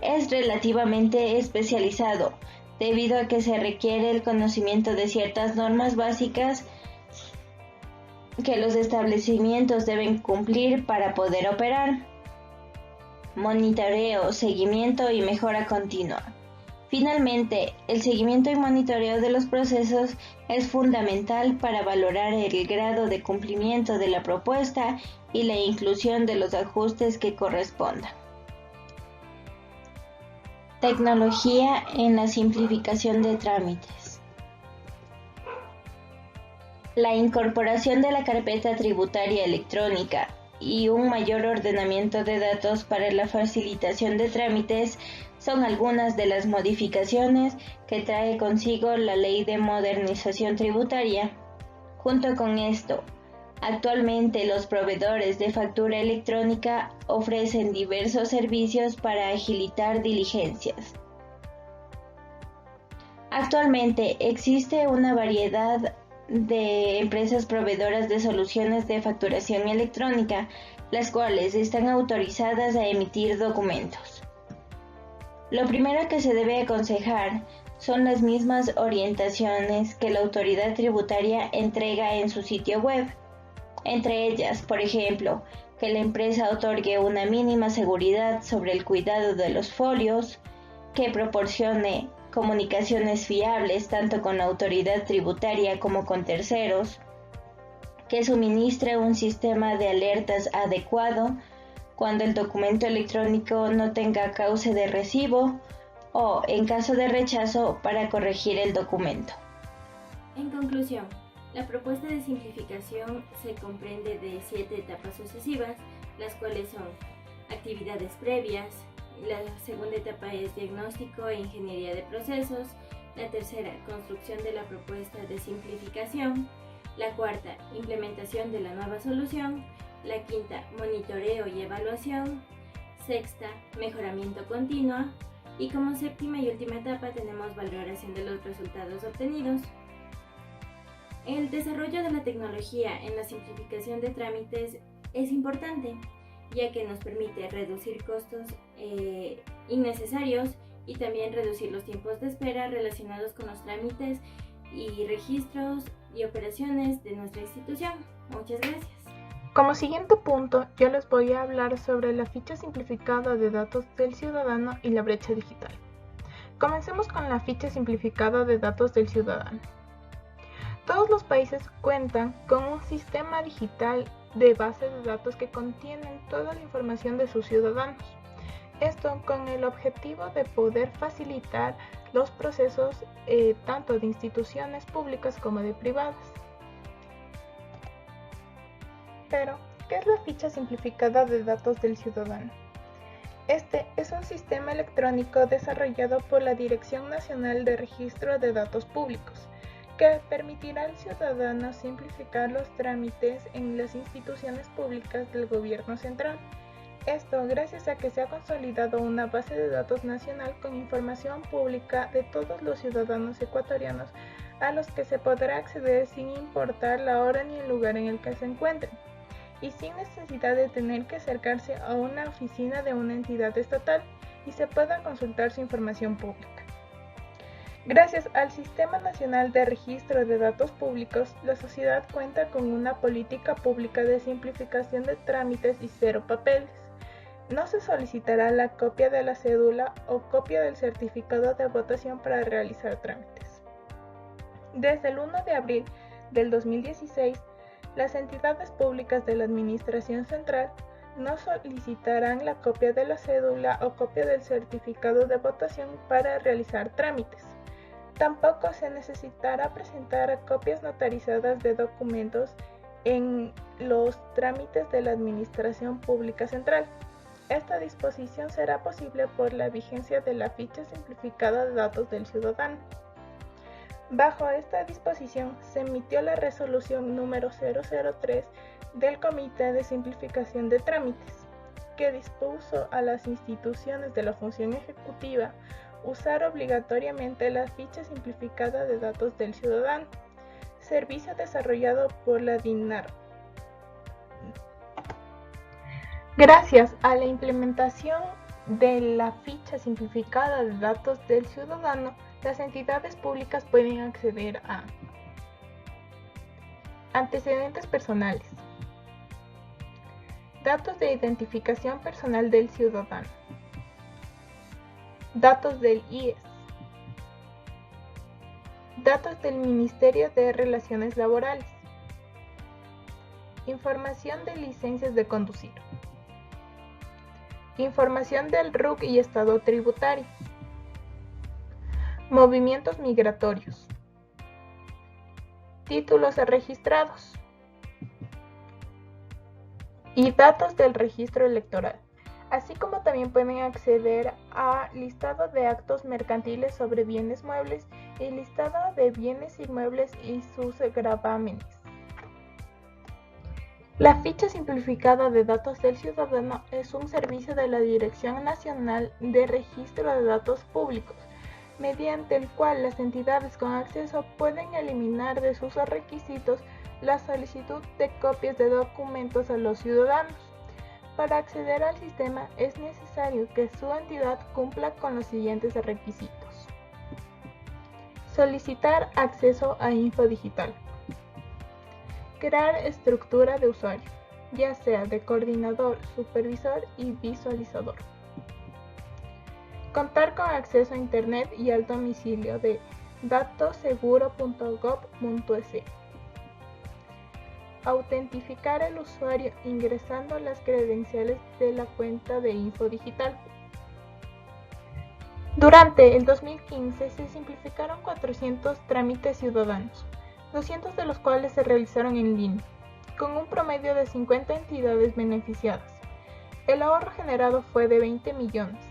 es relativamente especializado, debido a que se requiere el conocimiento de ciertas normas básicas que los establecimientos deben cumplir para poder operar. Monitoreo, seguimiento y mejora continua. Finalmente, el seguimiento y monitoreo de los procesos es fundamental para valorar el grado de cumplimiento de la propuesta y la inclusión de los ajustes que correspondan. Tecnología en la simplificación de trámites. La incorporación de la carpeta tributaria electrónica y un mayor ordenamiento de datos para la facilitación de trámites son algunas de las modificaciones que trae consigo la Ley de Modernización Tributaria. Junto con esto, actualmente los proveedores de factura electrónica ofrecen diversos servicios para agilitar diligencias. Actualmente existe una variedad de empresas proveedoras de soluciones de facturación electrónica, las cuales están autorizadas a emitir documentos. Lo primero que se debe aconsejar son las mismas orientaciones que la autoridad tributaria entrega en su sitio web. Entre ellas, por ejemplo, que la empresa otorgue una mínima seguridad sobre el cuidado de los folios, que proporcione comunicaciones fiables tanto con la autoridad tributaria como con terceros, que suministre un sistema de alertas adecuado cuando el documento electrónico no tenga cauce de recibo o, en caso de rechazo, para corregir el documento. En conclusión, la propuesta de simplificación se comprende de 7 etapas sucesivas, las cuales son actividades previas, la segunda etapa es diagnóstico e ingeniería de procesos, la tercera, construcción de la propuesta de simplificación, la cuarta, implementación de la nueva solución, la quinta, monitoreo y evaluación, sexta, mejoramiento continuo, y como séptima y última etapa tenemos valoración de los resultados obtenidos. El desarrollo de la tecnología en la simplificación de trámites es importante, ya que nos permite reducir costos innecesarios y también reducir los tiempos de espera relacionados con los trámites y registros y operaciones de nuestra institución. Muchas gracias. Como siguiente punto, yo les voy a hablar sobre la ficha simplificada de datos del ciudadano y la brecha digital. Comencemos con la ficha simplificada de datos del ciudadano. Todos los países cuentan con un sistema digital de base de datos que contienen toda la información de sus ciudadanos. Esto con el objetivo de poder facilitar los procesos tanto de instituciones públicas como de privadas. Pero, ¿qué es la ficha simplificada de datos del ciudadano? Este es un sistema electrónico desarrollado por la Dirección Nacional de Registro de Datos Públicos, que permitirá al ciudadano simplificar los trámites en las instituciones públicas del gobierno central. Esto gracias a que se ha consolidado una base de datos nacional con información pública de todos los ciudadanos ecuatorianos a los que se podrá acceder sin importar la hora ni el lugar en el que se encuentren, y sin necesidad de tener que acercarse a una oficina de una entidad estatal y se pueda consultar su información pública. Gracias al Sistema Nacional de Registro de Datos Públicos, la sociedad cuenta con una política pública de simplificación de trámites y cero papeles. No se solicitará la copia de la cédula o copia del certificado de votación para realizar trámites. Desde el 1 de abril del 2016, las entidades públicas de la Administración Central no solicitarán la copia de la cédula o copia del certificado de votación para realizar trámites. Tampoco se necesitará presentar copias notarizadas de documentos en los trámites de la Administración Pública Central. Esta disposición será posible por la vigencia de la ficha simplificada de datos del ciudadano. Bajo esta disposición se emitió la resolución número 003 del Comité de Simplificación de Trámites, que dispuso a las instituciones de la función ejecutiva usar obligatoriamente la ficha simplificada de datos del ciudadano, servicio desarrollado por la DINAR. Gracias a la implementación de la ficha simplificada de datos del ciudadano, las entidades públicas pueden acceder a antecedentes personales, datos de identificación personal del ciudadano, datos del IES, datos del Ministerio de Relaciones Laborales, información de licencias de conducir, información del RUC y estado tributario, movimientos migratorios, títulos registrados y datos del registro electoral, así como también pueden acceder a listado de actos mercantiles sobre bienes muebles y listado de bienes inmuebles y sus gravámenes. La ficha simplificada de datos del ciudadano es un servicio de la Dirección Nacional de Registro de Datos Públicos, mediante el cual las entidades con acceso pueden eliminar de sus requisitos la solicitud de copias de documentos a los ciudadanos. Para acceder al sistema es necesario que su entidad cumpla con los siguientes requisitos. Solicitar acceso a info digital. Crear estructura de usuario, ya sea de coordinador, supervisor y visualizador. Contar con acceso a Internet y al domicilio de datoseguro.gov.es. Autentificar al usuario ingresando las credenciales de la cuenta de Info Digital. Durante el 2015 se simplificaron 400 trámites ciudadanos, 200 de los cuales se realizaron en línea, con un promedio de 50 entidades beneficiadas. El ahorro generado fue de 20 millones.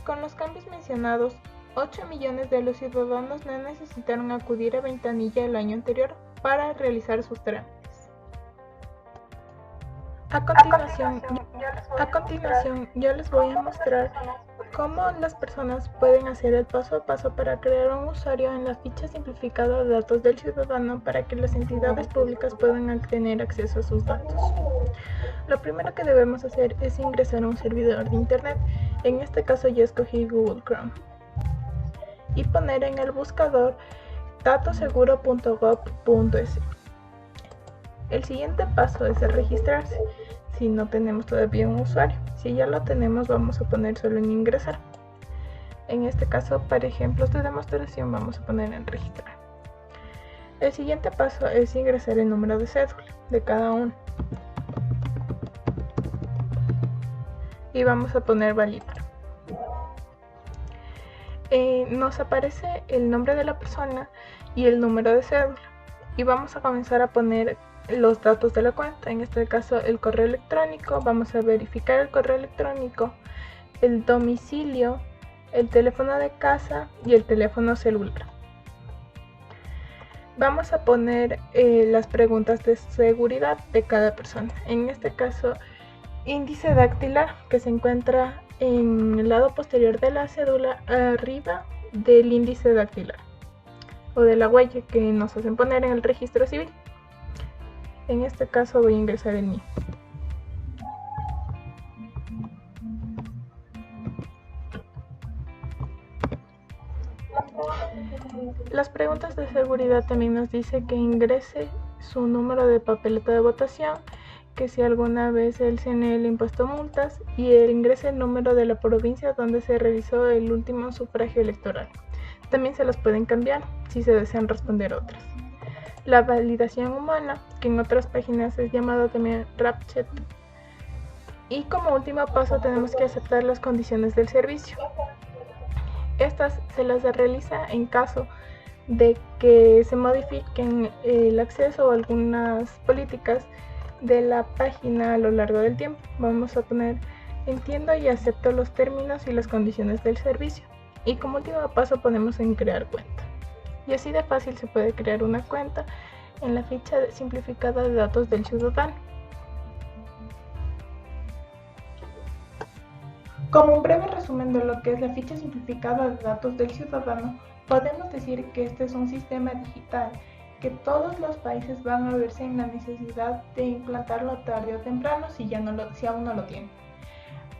Con los cambios mencionados, 8 millones de los ciudadanos no necesitaron acudir a ventanilla el año anterior para realizar sus trámites. A continuación, yo les voy a mostrar cómo las personas pueden hacer el paso a paso para crear un usuario en la ficha simplificada de datos del ciudadano para que las entidades públicas puedan tener acceso a sus datos. Lo primero que debemos hacer es ingresar a un servidor de Internet. En este caso yo escogí Google Chrome y poner en el buscador datoseguro.gov.es. El siguiente paso es el registrarse, si no tenemos todavía un usuario. Si ya lo tenemos, vamos a poner solo en ingresar. En este caso, para ejemplos de demostración, vamos a poner en registrar. El siguiente paso es ingresar el número de cédula de cada uno. Y vamos a poner validar. Nos aparece el nombre de la persona y el número de cédula. Y vamos a comenzar a poner los datos de la cuenta, en este caso el correo electrónico. Vamos a verificar el correo electrónico, el domicilio, el teléfono de casa y el teléfono celular. Vamos a poner las preguntas de seguridad de cada persona, en este caso índice dactilar, que se encuentra en el lado posterior de la cédula, arriba del índice dactilar o de la huella que nos hacen poner en el registro civil. En este caso voy a ingresar el mío. Las preguntas de seguridad también nos dice que ingrese su número de papeleta de votación, que si alguna vez el CNE le ha impuesto multas, y ingrese el número de la provincia donde se realizó el último sufragio electoral. También se los pueden cambiar si se desean responder otras. La validación humana, que en otras páginas es llamado también RAPCHET. Y como último paso tenemos que aceptar las condiciones del servicio. Estas se las realiza en caso de que se modifiquen el acceso o algunas políticas de la página a lo largo del tiempo. Vamos a poner entiendo y acepto los términos y las condiciones del servicio. Y como último paso ponemos en crear cuenta. Y así de fácil se puede crear una cuenta en la ficha simplificada de datos del ciudadano. Como un breve resumen de lo que es la ficha simplificada de datos del ciudadano, podemos decir que este es un sistema digital que todos los países van a verse en la necesidad de implantarlo tarde o temprano si aún no lo tienen,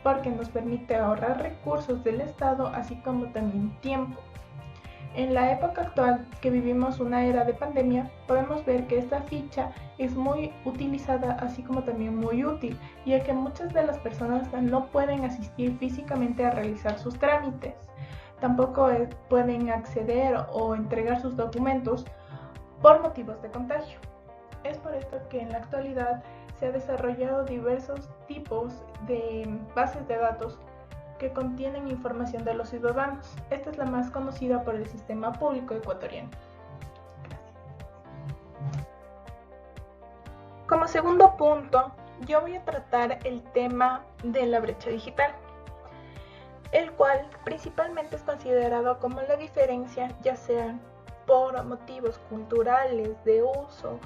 porque nos permite ahorrar recursos del Estado así como también tiempo. En la época actual, que vivimos una era de pandemia, podemos ver que esta ficha es muy utilizada, así como también muy útil, ya que muchas de las personas no pueden asistir físicamente a realizar sus trámites. Tampoco pueden acceder o entregar sus documentos por motivos de contagio. Es por esto que en la actualidad se ha desarrollado diversos tipos de bases de datos que contienen información de los ciudadanos. Esta es la más conocida por el sistema público ecuatoriano. Como segundo punto, yo voy a tratar el tema de la brecha digital, el cual principalmente es considerado como la diferencia, ya sea por motivos culturales, de uso,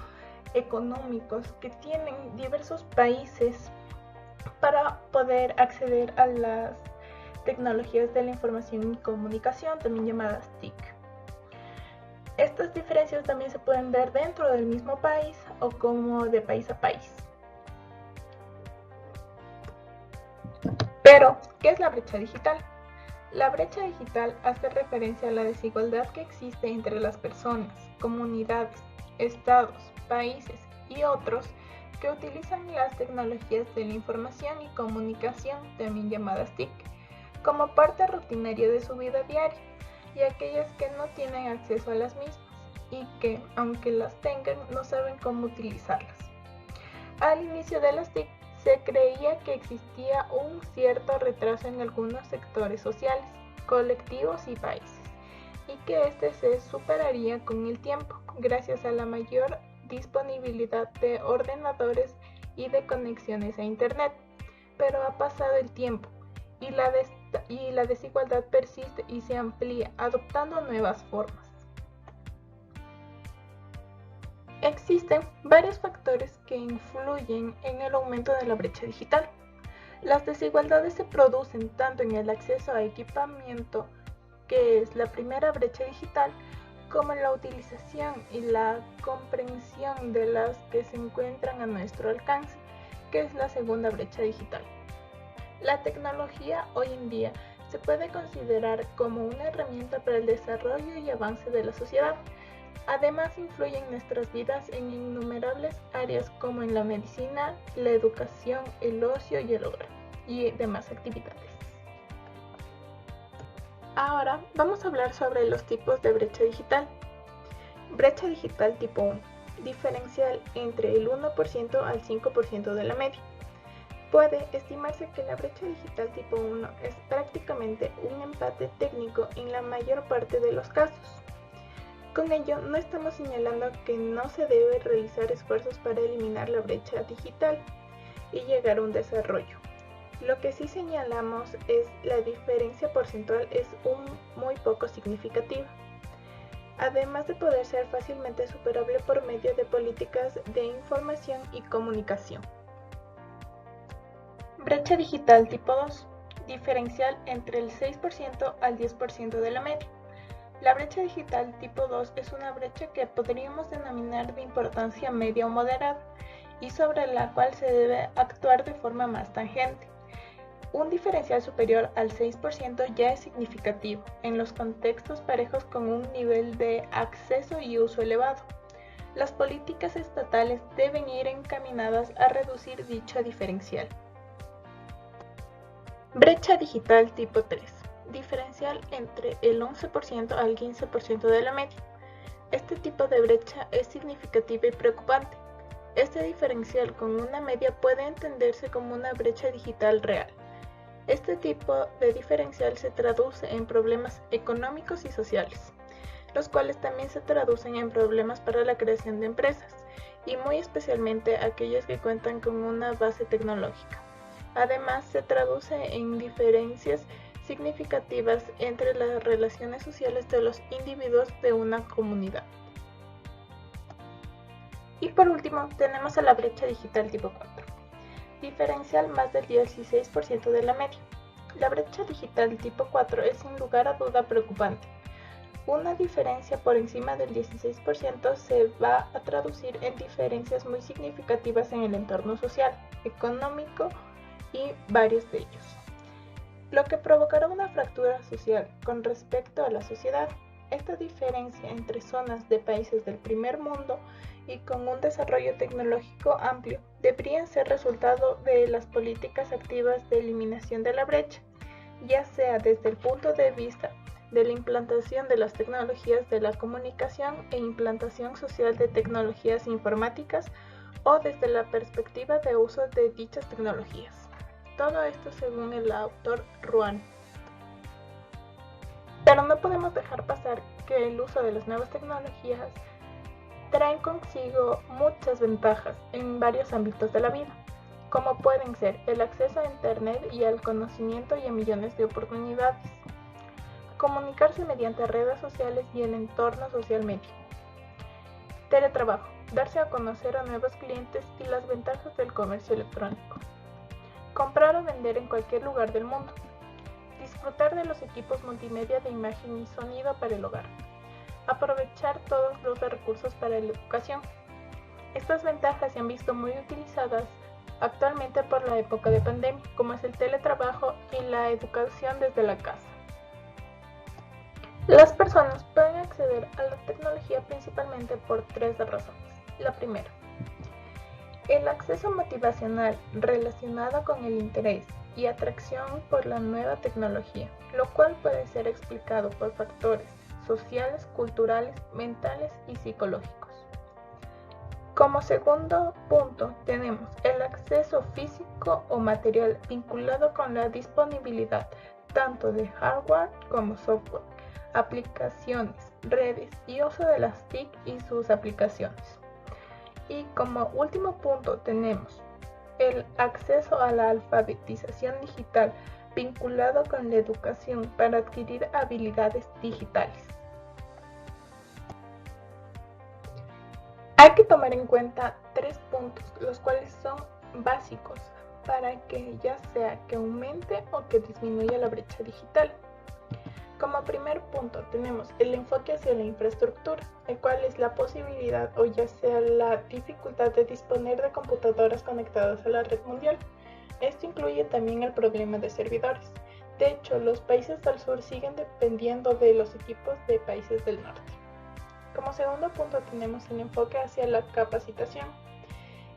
económicos, que tienen diversos países para poder acceder a las tecnologías de la información y comunicación, también llamadas TIC. Estas diferencias también se pueden ver dentro del mismo país o como de país a país. Pero, ¿qué es la brecha digital? La brecha digital hace referencia a la desigualdad que existe entre las personas, comunidades, estados, países y otros que utilizan las tecnologías de la información y comunicación, también llamadas TIC, como parte rutinaria de su vida diaria, y aquellas que no tienen acceso a las mismas y que, aunque las tengan, no saben cómo utilizarlas. Al inicio de las TIC se creía que existía un cierto retraso en algunos sectores sociales, colectivos y países, y que este se superaría con el tiempo, gracias a la mayor disponibilidad de ordenadores y de conexiones a Internet. Pero ha pasado el tiempo y la desigualdad persiste y se amplía, adoptando nuevas formas. Existen varios factores que influyen en el aumento de la brecha digital. Las desigualdades se producen tanto en el acceso a equipamiento, que es la primera brecha digital, como en la utilización y la comprensión de las que se encuentran a nuestro alcance, que es la segunda brecha digital. La tecnología hoy en día se puede considerar como una herramienta para el desarrollo y avance de la sociedad. Además, influye en nuestras vidas en innumerables áreas como en la medicina, la educación, el ocio y el hogar, y demás actividades. Ahora vamos a hablar sobre los tipos de brecha digital. Brecha digital tipo 1, diferencial entre el 1% al 5% de la media. Puede estimarse que la brecha digital tipo 1 es prácticamente un empate técnico en la mayor parte de los casos. Con ello, no estamos señalando que no se debe realizar esfuerzos para eliminar la brecha digital y llegar a un desarrollo. Lo que sí señalamos es la diferencia porcentual es muy poco significativa, además de poder ser fácilmente superable por medio de políticas de información y comunicación. Brecha digital tipo 2, diferencial entre el 6% al 10% de la media. La brecha digital tipo 2 es una brecha que podríamos denominar de importancia media o moderada y sobre la cual se debe actuar de forma más tangente. Un diferencial superior al 6% ya es significativo en los contextos parejos con un nivel de acceso y uso elevado. Las políticas estatales deben ir encaminadas a reducir dicho diferencial. Brecha digital tipo 3. Diferencial entre el 11% al 15% de la media. Este tipo de brecha es significativa y preocupante. Este diferencial con una media puede entenderse como una brecha digital real. Este tipo de diferencial se traduce en problemas económicos y sociales, los cuales también se traducen en problemas para la creación de empresas, y muy especialmente aquellas que cuentan con una base tecnológica. Además, se traduce en diferencias significativas entre las relaciones sociales de los individuos de una comunidad. Y por último, tenemos a la brecha digital tipo 4, diferencial más del 16% de la media. La brecha digital tipo 4 es sin lugar a duda preocupante. Una diferencia por encima del 16% se va a traducir en diferencias muy significativas en el entorno social, económico y varios de ellos, lo que provocará una fractura social con respecto a la sociedad. Esta diferencia entre zonas de países del primer mundo y con un desarrollo tecnológico amplio deberían ser resultado de las políticas activas de eliminación de la brecha, ya sea desde el punto de vista de la implantación de las tecnologías de la comunicación e implantación social de tecnologías informáticas o desde la perspectiva de uso de dichas tecnologías. Todo esto según el autor Ruan. Pero no podemos dejar pasar que el uso de las nuevas tecnologías traen consigo muchas ventajas en varios ámbitos de la vida, como pueden ser el acceso a Internet y al conocimiento y a millones de oportunidades, comunicarse mediante redes sociales y el entorno social medio, teletrabajo, darse a conocer a nuevos clientes y las ventajas del comercio electrónico, comprar o vender en cualquier lugar del mundo, disfrutar de los equipos multimedia de imagen y sonido para el hogar, aprovechar todos los recursos para la educación. Estas ventajas se han visto muy utilizadas actualmente por la época de pandemia, como es el teletrabajo y la educación desde la casa. Las personas pueden acceder a la tecnología principalmente por 3 razones. La primera, el acceso motivacional relacionado con el interés y atracción por la nueva tecnología, lo cual puede ser explicado por factores sociales, culturales, mentales y psicológicos. Como segundo punto tenemos el acceso físico o material vinculado con la disponibilidad tanto de hardware como software, aplicaciones, redes y uso de las TIC y sus aplicaciones. Y como último punto tenemos el acceso a la alfabetización digital vinculado con la educación para adquirir habilidades digitales. Hay que tomar en cuenta 3 puntos, los cuales son básicos para que ya sea que aumente o que disminuya la brecha digital. Como primer punto tenemos el enfoque hacia la infraestructura, el cual es la posibilidad o ya sea la dificultad de disponer de computadoras conectadas a la red mundial. Esto incluye también el problema de servidores. De hecho, los países del sur siguen dependiendo de los equipos de países del norte. Como segundo punto tenemos el enfoque hacia la capacitación,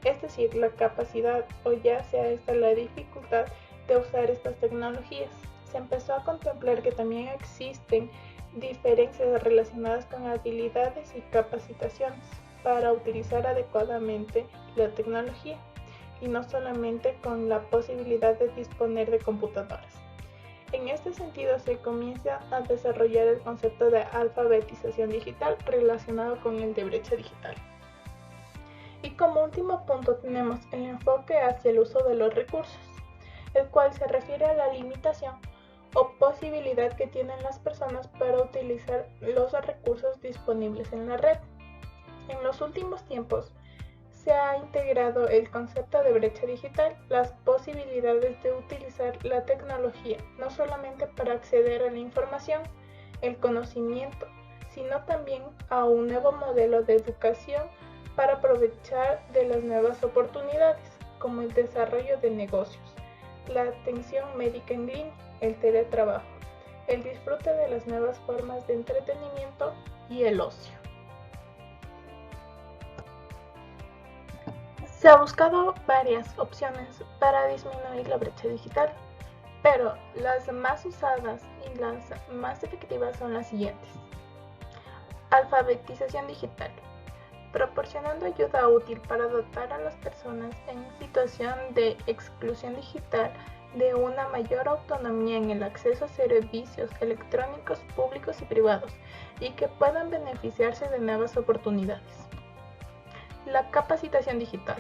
es decir, la capacidad o ya sea esta la dificultad de usar estas tecnologías. Se empezó a contemplar que también existen diferencias relacionadas con habilidades y capacitaciones para utilizar adecuadamente la tecnología y no solamente con la posibilidad de disponer de computadoras. En este sentido se comienza a desarrollar el concepto de alfabetización digital relacionado con el de brecha digital. Y como último punto tenemos el enfoque hacia el uso de los recursos, el cual se refiere a la limitación o posibilidad que tienen las personas para utilizar los recursos disponibles en la red. En los últimos tiempos se ha integrado el concepto de brecha digital, las posibilidades de utilizar la tecnología no solamente para acceder a la información, el conocimiento, sino también a un nuevo modelo de educación para aprovechar de las nuevas oportunidades, como el desarrollo de negocios, la atención médica en línea, el teletrabajo, el disfrute de las nuevas formas de entretenimiento y el ocio. Se ha buscado varias opciones para disminuir la brecha digital, pero las más usadas y las más efectivas son las siguientes. Alfabetización digital, proporcionando ayuda útil para dotar a las personas en situación de exclusión digital de una mayor autonomía en el acceso a servicios electrónicos públicos y privados y que puedan beneficiarse de nuevas oportunidades. La capacitación digital,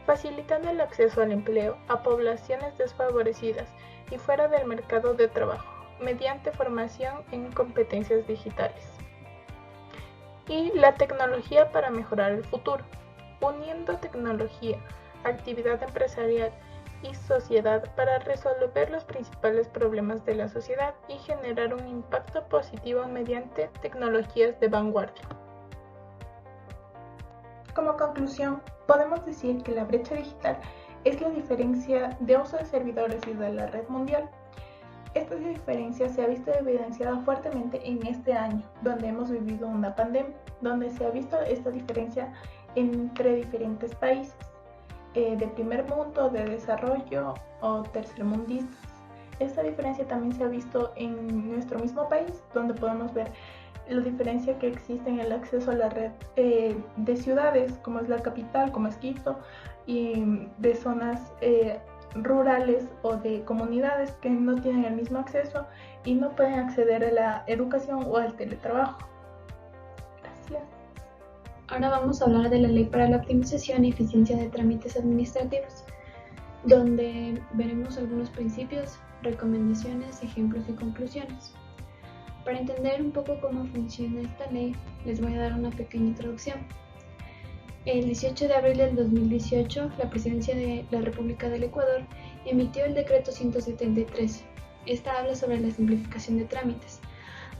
facilitando el acceso al empleo a poblaciones desfavorecidas y fuera del mercado de trabajo, mediante formación en competencias digitales. Y la tecnología para mejorar el futuro, uniendo tecnología, actividad empresarial y sociedad para resolver los principales problemas de la sociedad y generar un impacto positivo mediante tecnologías de vanguardia. Como conclusión, podemos decir que la brecha digital es la diferencia de uso de servidores y de la red mundial. Esta diferencia se ha visto evidenciada fuertemente en este año, donde hemos vivido una pandemia, donde se ha visto esta diferencia entre diferentes países, de primer mundo, de desarrollo o tercermundistas. Esta diferencia también se ha visto en nuestro mismo país, donde podemos ver la diferencia que existe en el acceso a la red de ciudades, como es la capital, como es Quito, y de zonas rurales o de comunidades que no tienen el mismo acceso y no pueden acceder a la educación o al teletrabajo. Gracias. Ahora vamos a hablar de la Ley para la Optimización y Eficiencia de Trámites Administrativos, donde veremos algunos principios, recomendaciones, ejemplos y conclusiones. Para entender un poco cómo funciona esta ley, les voy a dar una pequeña introducción. El 18 de abril del 2018, la Presidencia de la República del Ecuador emitió el Decreto 173, Esta habla sobre la simplificación de trámites.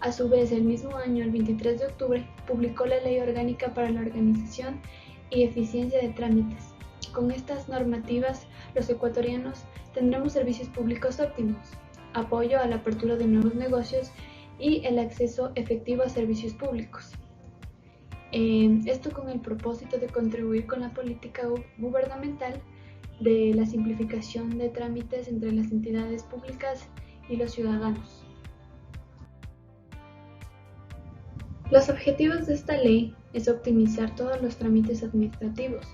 A su vez, el mismo año, el 23 de octubre, publicó la Ley Orgánica para la Organización y Eficiencia de Trámites. Con estas normativas, los ecuatorianos tendremos servicios públicos óptimos, apoyo a la apertura de nuevos negocios y el acceso efectivo a servicios públicos. Esto con el propósito de contribuir con la política gubernamental de la simplificación de trámites entre las entidades públicas y los ciudadanos. Los objetivos de esta ley es optimizar todos los trámites administrativos,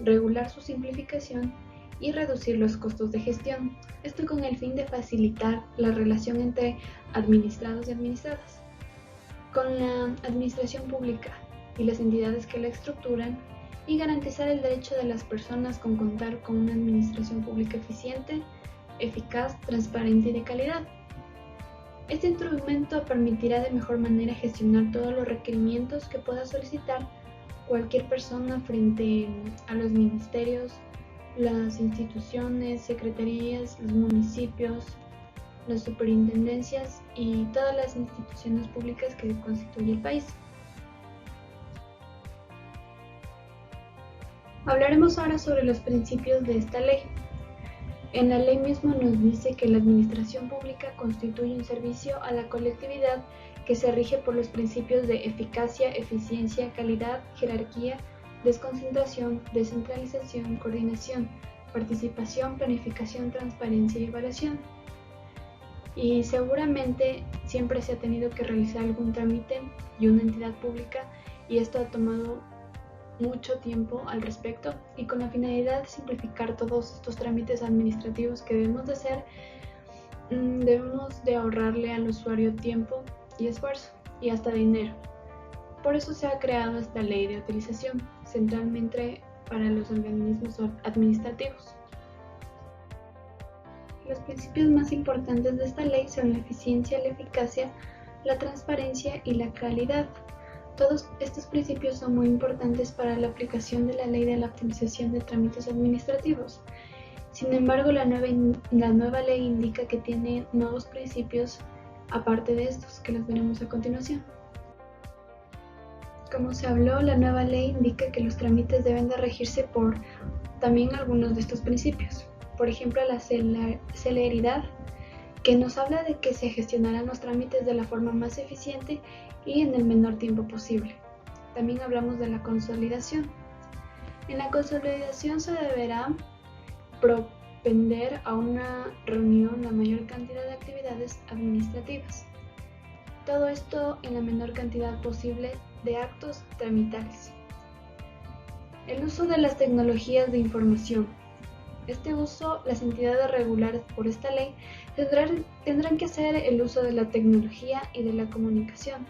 regular su simplificación y reducir los costos de gestión, esto con el fin de facilitar la relación entre administrados y administradas. Con la administración pública y las entidades que la estructuran, y garantizar el derecho de las personas con contar con una administración pública eficiente, eficaz, transparente y de calidad. Este instrumento permitirá de mejor manera gestionar todos los requerimientos que pueda solicitar cualquier persona frente a los ministerios, las instituciones, secretarías, los municipios, las superintendencias y todas las instituciones públicas que constituye el país. Hablaremos ahora sobre los principios de esta ley. En la ley misma nos dice que la administración pública constituye un servicio a la colectividad que se rige por los principios de eficacia, eficiencia, calidad, jerarquía, desconcentración, descentralización, coordinación, participación, planificación, transparencia y evaluación. Y seguramente siempre se ha tenido que realizar algún trámite y una entidad pública, y esto ha tomado mucho tiempo al respecto, y con la finalidad de simplificar todos estos trámites administrativos que debemos de hacer, debemos de ahorrarle al usuario tiempo y esfuerzo y hasta dinero. Por eso se ha creado esta ley de utilización, centralmente para los organismos administrativos. Los principios más importantes de esta ley son la eficiencia, la eficacia, la transparencia y la calidad. Todos estos principios son muy importantes para la aplicación de la ley de la optimización de trámites administrativos. Sin embargo, la nueva ley indica que tiene nuevos principios aparte de estos, que los veremos a continuación. Como se habló, la nueva ley indica que los trámites deben de regirse por también algunos de estos principios. Por ejemplo, la celeridad, que nos habla de que se gestionarán los trámites de la forma más eficiente y en el menor tiempo posible. También hablamos de la consolidación. En la consolidación se deberá propender a una reunión la mayor cantidad de actividades administrativas. Todo esto en la menor cantidad posible de actos tramitales. El uso de las tecnologías de información. Este uso, las entidades reguladas por esta ley tendrán que hacer el uso de la tecnología y de la comunicación,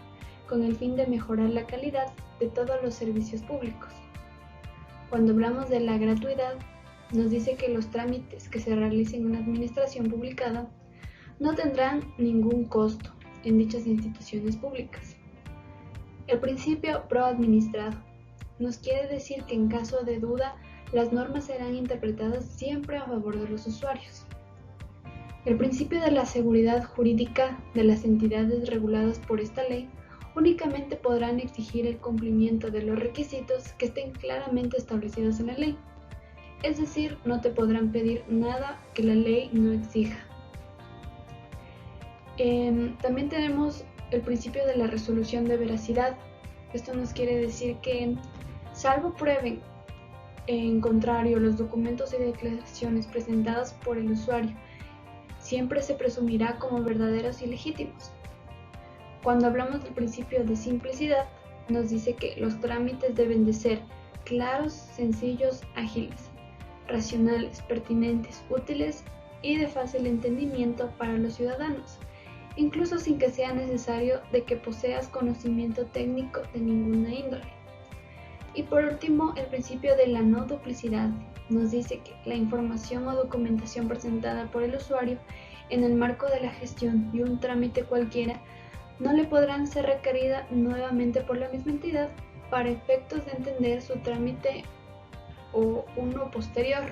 con el fin de mejorar la calidad de todos los servicios públicos. Cuando hablamos de la gratuidad, nos dice que los trámites que se realicen en la administración publicada no tendrán ningún costo en dichas instituciones públicas. El principio pro administrado nos quiere decir que en caso de duda, las normas serán interpretadas siempre a favor de los usuarios. El principio de la seguridad jurídica de las entidades reguladas por esta ley únicamente podrán exigir el cumplimiento de los requisitos que estén claramente establecidos en la ley. Es decir, no te podrán pedir nada que la ley no exija. También tenemos el principio de la resolución de veracidad. Esto nos quiere decir que, salvo prueben en contrario los documentos y declaraciones presentadas por el usuario, siempre se presumirá como verdaderos y legítimos. Cuando hablamos del principio de simplicidad, nos dice que los trámites deben de ser claros, sencillos, ágiles, racionales, pertinentes, útiles y de fácil entendimiento para los ciudadanos, incluso sin que sea necesario de que poseas conocimiento técnico de ninguna índole. Y por último, el principio de la no duplicidad nos dice que la información o documentación presentada por el usuario en el marco de la gestión y un trámite cualquiera no le podrán ser requerida nuevamente por la misma entidad para efectos de entender su trámite o uno posterior.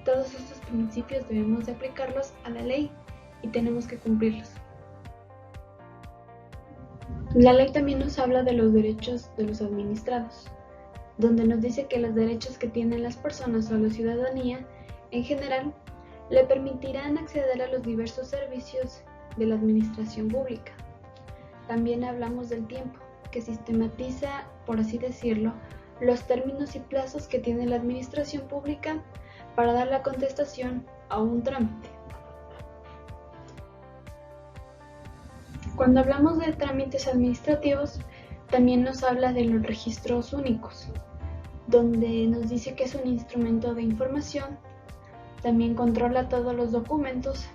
Todos estos principios debemos de aplicarlos a la ley y tenemos que cumplirlos. La ley también nos habla de los derechos de los administrados, donde nos dice que los derechos que tienen las personas o la ciudadanía en general le permitirán acceder a los diversos servicios de la administración pública. También hablamos del tiempo, que sistematiza, por así decirlo, los términos y plazos que tiene la administración pública para dar la contestación a un trámite. Cuando hablamos de trámites administrativos, también nos habla de los registros únicos, donde nos dice que es un instrumento de información, también controla todos los documentos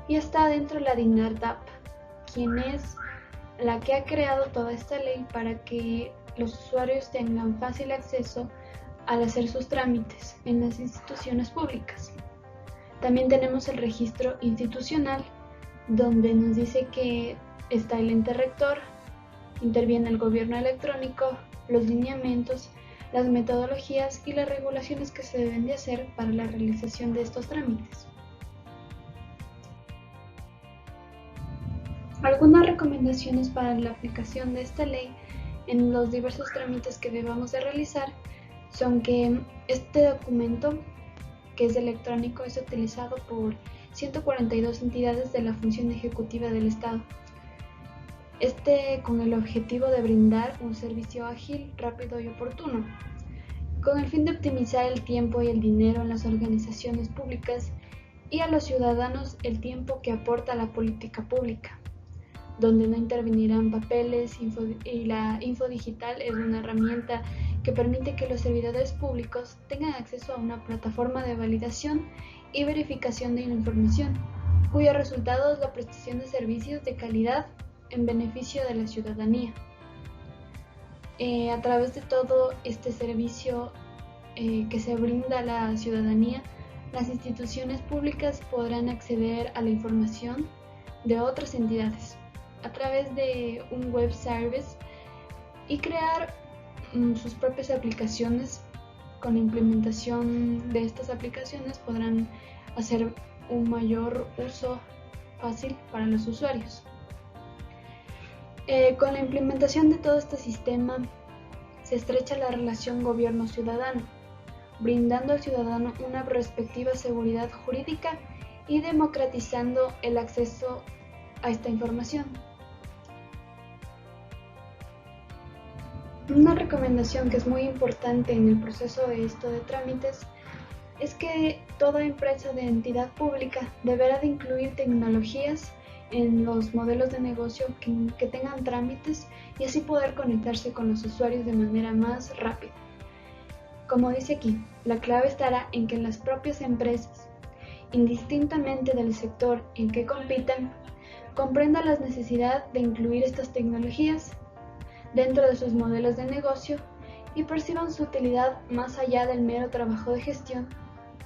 y está dentro de la DINARDAP, quien es la que ha creado toda esta ley para que los usuarios tengan fácil acceso al hacer sus trámites en las instituciones públicas. También tenemos el registro institucional, donde nos dice que está el ente rector, interviene el gobierno electrónico, los lineamientos, las metodologías y las regulaciones que se deben de hacer para la realización de estos trámites. Algunas recomendaciones para la aplicación de esta ley en los diversos trámites que debamos de realizar son que este documento, que es electrónico, es utilizado por 142 entidades de la función ejecutiva del Estado. Con el objetivo de brindar un servicio ágil, rápido y oportuno, con el fin de optimizar el tiempo y el dinero en las organizaciones públicas y a los ciudadanos el tiempo que aporta la política pública, donde no intervenirán papeles y la info digital es una herramienta que permite que los servidores públicos tengan acceso a una plataforma de validación y verificación de la información, cuyo resultado es la prestación de servicios de calidad en beneficio de la ciudadanía. A través de todo este servicio que se brinda a la ciudadanía, las instituciones públicas podrán acceder a la información de otras entidades a través de un web service y crear sus propias aplicaciones. Con la implementación de estas aplicaciones podrán hacer un mayor uso fácil para los usuarios. Con la implementación de todo este sistema se estrecha la relación gobierno-ciudadano, brindando al ciudadano una respectiva seguridad jurídica y democratizando el acceso a esta información. Una recomendación que es muy importante en el proceso de trámites es que toda empresa de entidad pública deberá de incluir tecnologías en los modelos de negocio que tengan trámites y así poder conectarse con los usuarios de manera más rápida. Como dice aquí, la clave estará en que las propias empresas, indistintamente del sector en que compitan, comprendan la necesidad de incluir estas tecnologías dentro de sus modelos de negocio y perciban su utilidad más allá del mero trabajo de gestión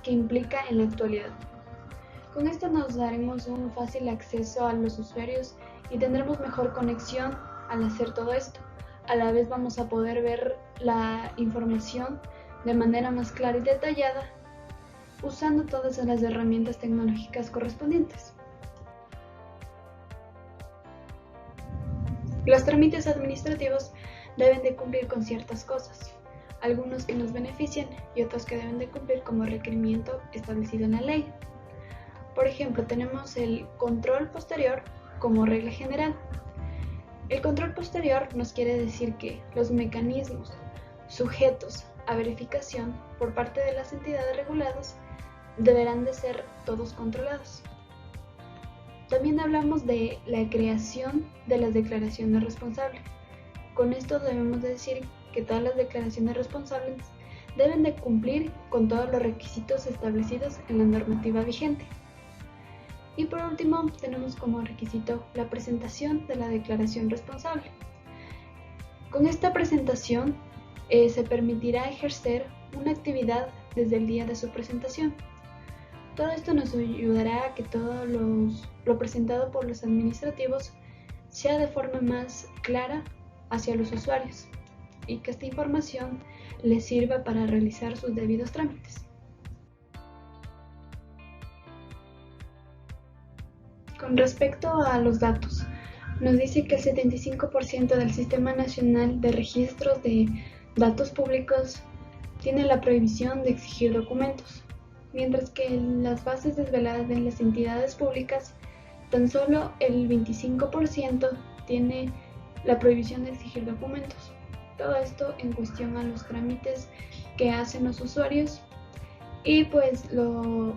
que implica en la actualidad. Con esto nos daremos un fácil acceso a los usuarios y tendremos mejor conexión al hacer todo esto. A la vez vamos a poder ver la información de manera más clara y detallada usando todas las herramientas tecnológicas correspondientes. Los trámites administrativos deben de cumplir con ciertas cosas, algunos que nos benefician y otros que deben de cumplir como requerimiento establecido en la ley. Por ejemplo, tenemos el control posterior como regla general. El control posterior nos quiere decir que los mecanismos sujetos a verificación por parte de las entidades reguladas deberán de ser todos controlados. También hablamos de la creación de las declaraciones responsables. Con esto debemos de decir que todas las declaraciones responsables deben de cumplir con todos los requisitos establecidos en la normativa vigente. Y por último, tenemos como requisito la presentación de la declaración responsable. Con esta presentación se permitirá ejercer una actividad desde el día de su presentación. Todo esto nos ayudará a que todo lo presentado por los administrativos sea de forma más clara hacia los usuarios y que esta información les sirva para realizar sus debidos trámites. Con respecto a los datos, nos dice que el 75% del Sistema Nacional de Registros de Datos Públicos tiene la prohibición de exigir documentos, mientras que en las bases desveladas de las entidades públicas, tan solo el 25% tiene la prohibición de exigir documentos. Todo esto en cuestión a los trámites que hacen los usuarios y pues lo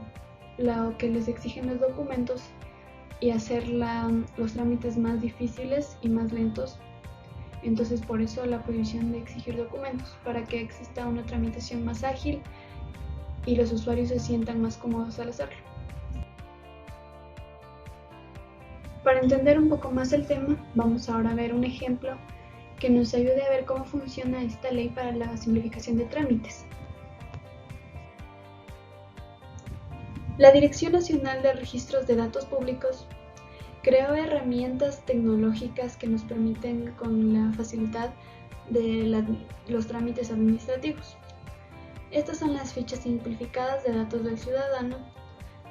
que les exigen los documentos y hacer los trámites más difíciles y más lentos. Entonces por eso la prohibición de exigir documentos, para que exista una tramitación más ágil y los usuarios se sientan más cómodos al hacerlo. Para entender un poco más el tema, vamos ahora a ver un ejemplo que nos ayude a ver cómo funciona esta ley para la simplificación de trámites. La Dirección Nacional de Registros de Datos Públicos creó herramientas tecnológicas que nos permiten con la facilidad de los trámites administrativos. Estas son las fichas simplificadas de datos del ciudadano,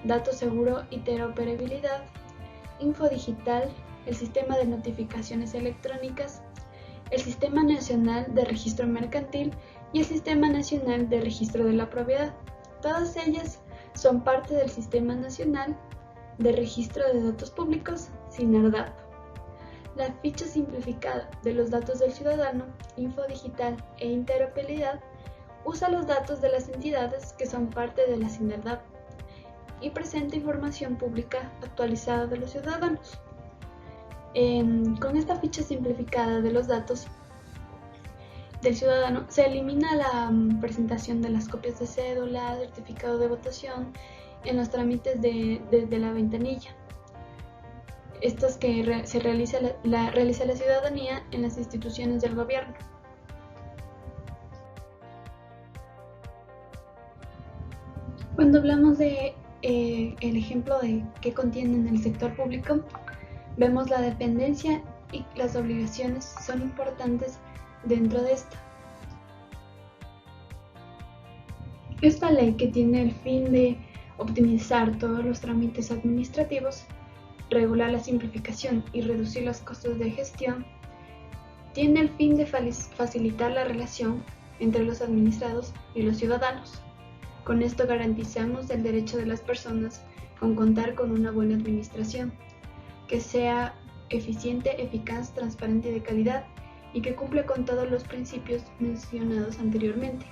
datos seguro y interoperabilidad, Info Digital, el Sistema de Notificaciones Electrónicas, el Sistema Nacional de Registro Mercantil y el Sistema Nacional de Registro de la Propiedad. Todas ellas son parte del Sistema Nacional de Registro de Datos Públicos, SINARDAP. La ficha simplificada de los datos del ciudadano, Info Digital e Interoperabilidad usa los datos de las entidades que son parte de la SINARDAP y presenta información pública actualizada de los ciudadanos. Con esta ficha simplificada de los datos del ciudadano se elimina la presentación de las copias de cédula, certificado de votación en los trámites desde la ventanilla. Estos que se realiza la ciudadanía en las instituciones del gobierno. Cuando hablamos de el ejemplo de qué contiene en el sector público, vemos la dependencia y las obligaciones son importantes dentro de esta. Esta ley, que tiene el fin de optimizar todos los trámites administrativos, regular la simplificación y reducir los costos de gestión, tiene el fin de facilitar la relación entre los administrados y los ciudadanos. Con esto garantizamos el derecho de las personas con contar con una buena administración, que sea eficiente, eficaz, transparente y de calidad, y que cumpla con todos los principios mencionados anteriormente.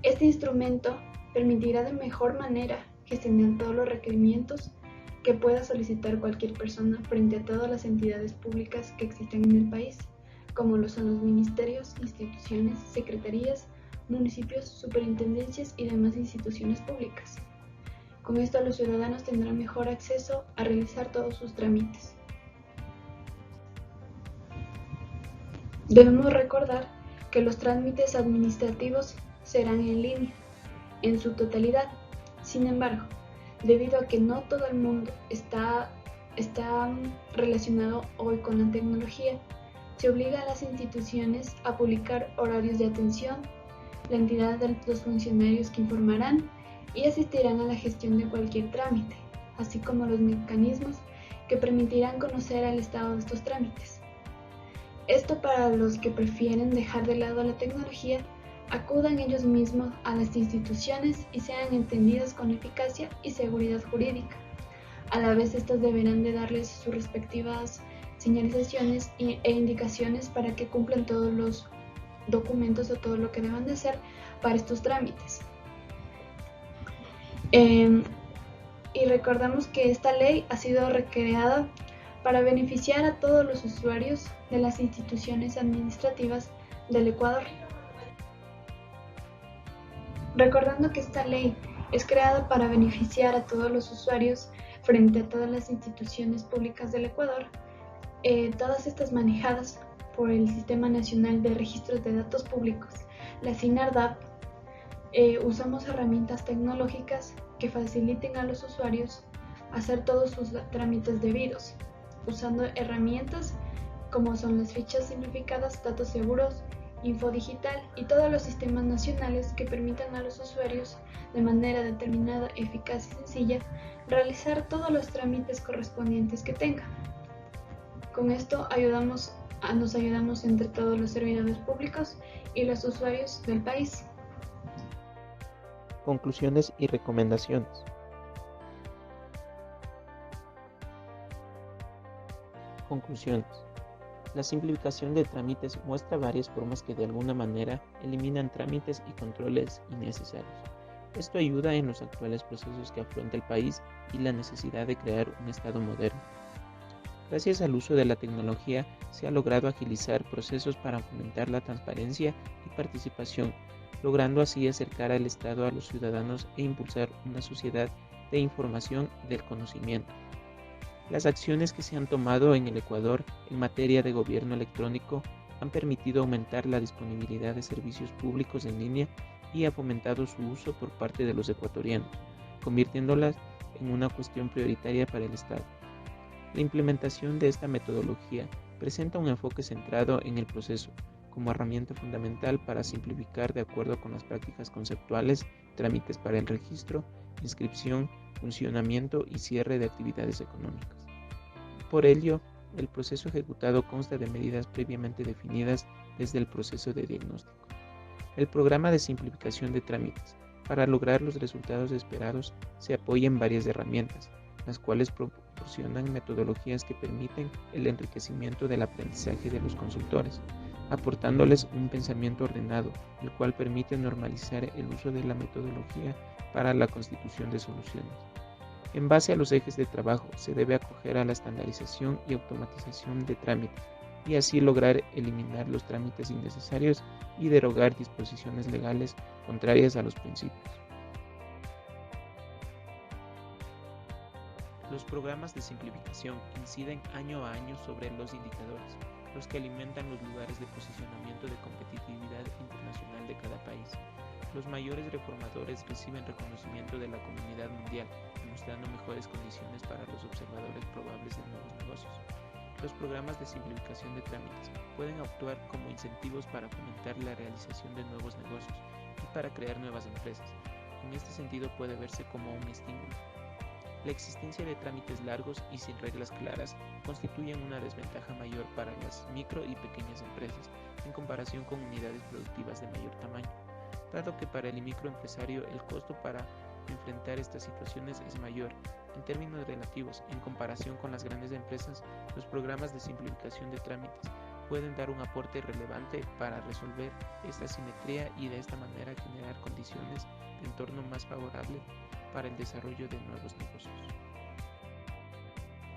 Este instrumento permitirá de mejor manera gestionar todos los requerimientos que pueda solicitar cualquier persona frente a todas las entidades públicas que existen en el país, como lo son los ministerios, instituciones, secretarías, municipios, superintendencias y demás instituciones públicas. Con esto los ciudadanos tendrán mejor acceso a realizar todos sus trámites. Debemos recordar que los trámites administrativos serán en línea, en su totalidad. Sin embargo, debido a que no todo el mundo está relacionado hoy con la tecnología, se obliga a las instituciones a publicar horarios de atención, la entidad de los funcionarios que informarán y asistirán a la gestión de cualquier trámite, así como los mecanismos que permitirán conocer el estado de estos trámites. Esto para los que prefieren dejar de lado la tecnología, acudan ellos mismos a las instituciones y sean entendidos con eficacia y seguridad jurídica. A la vez, estas deberán de darles sus respectivas señalizaciones e indicaciones para que cumplan todos los documentos o todo lo que deban de hacer para estos trámites. Y recordamos que esta ley ha sido recreada para beneficiar a todos los usuarios de las instituciones administrativas del Ecuador. Recordando que esta ley es creada para beneficiar a todos los usuarios frente a todas las instituciones públicas del Ecuador, todas estas manejadas por el Sistema Nacional de Registros de Datos Públicos, la SINARDAP, usamos herramientas tecnológicas que faciliten a los usuarios hacer todos sus trámites debidos, usando herramientas como son las fichas simplificadas, datos seguros Infodigital y todos los sistemas nacionales que permitan a los usuarios, de manera determinada, eficaz y sencilla, realizar todos los trámites correspondientes que tengan. Con esto nos ayudamos entre todos los servidores públicos y los usuarios del país. Conclusiones y recomendaciones. Conclusiones. La simplificación de trámites muestra varias formas que de alguna manera eliminan trámites y controles innecesarios. Esto ayuda en los actuales procesos que afronta el país y la necesidad de crear un Estado moderno. Gracias al uso de la tecnología se ha logrado agilizar procesos para fomentar la transparencia y participación, logrando así acercar al Estado a los ciudadanos e impulsar una sociedad de información y del conocimiento. Las acciones que se han tomado en el Ecuador en materia de gobierno electrónico han permitido aumentar la disponibilidad de servicios públicos en línea y ha fomentado su uso por parte de los ecuatorianos, convirtiéndolas en una cuestión prioritaria para el Estado. La implementación de esta metodología presenta un enfoque centrado en el proceso, como herramienta fundamental para simplificar de acuerdo con las prácticas conceptuales, trámites para el registro, inscripción, funcionamiento y cierre de actividades económicas. Por ello, el proceso ejecutado consta de medidas previamente definidas desde el proceso de diagnóstico. El programa de simplificación de trámites, para lograr los resultados esperados, se apoya en varias herramientas, las cuales proporcionan metodologías que permiten el enriquecimiento del aprendizaje de los consultores, aportándoles un pensamiento ordenado, el cual permite normalizar el uso de la metodología para la constitución de soluciones. En base a los ejes de trabajo, se debe acoger a la estandarización y automatización de trámites, y así lograr eliminar los trámites innecesarios y derogar disposiciones legales contrarias a los principios. Los programas de simplificación inciden año a año sobre los indicadores, los que alimentan los lugares de posicionamiento de competitividad internacional de cada país. Los mayores reformadores reciben reconocimiento de la comunidad mundial, demostrando mejores condiciones para los observadores probables de nuevos negocios. Los programas de simplificación de trámites pueden actuar como incentivos para fomentar la realización de nuevos negocios y para crear nuevas empresas. En este sentido puede verse como un estímulo. La existencia de trámites largos y sin reglas claras constituyen una desventaja mayor para las micro y pequeñas empresas en comparación con unidades productivas de mayor tamaño, dado que para el microempresario el costo para enfrentar estas situaciones es mayor. En términos relativos, en comparación con las grandes empresas, los programas de simplificación de trámites pueden dar un aporte relevante para resolver esta asimetría y de esta manera generar condiciones de entorno más favorable para el desarrollo de nuevos negocios.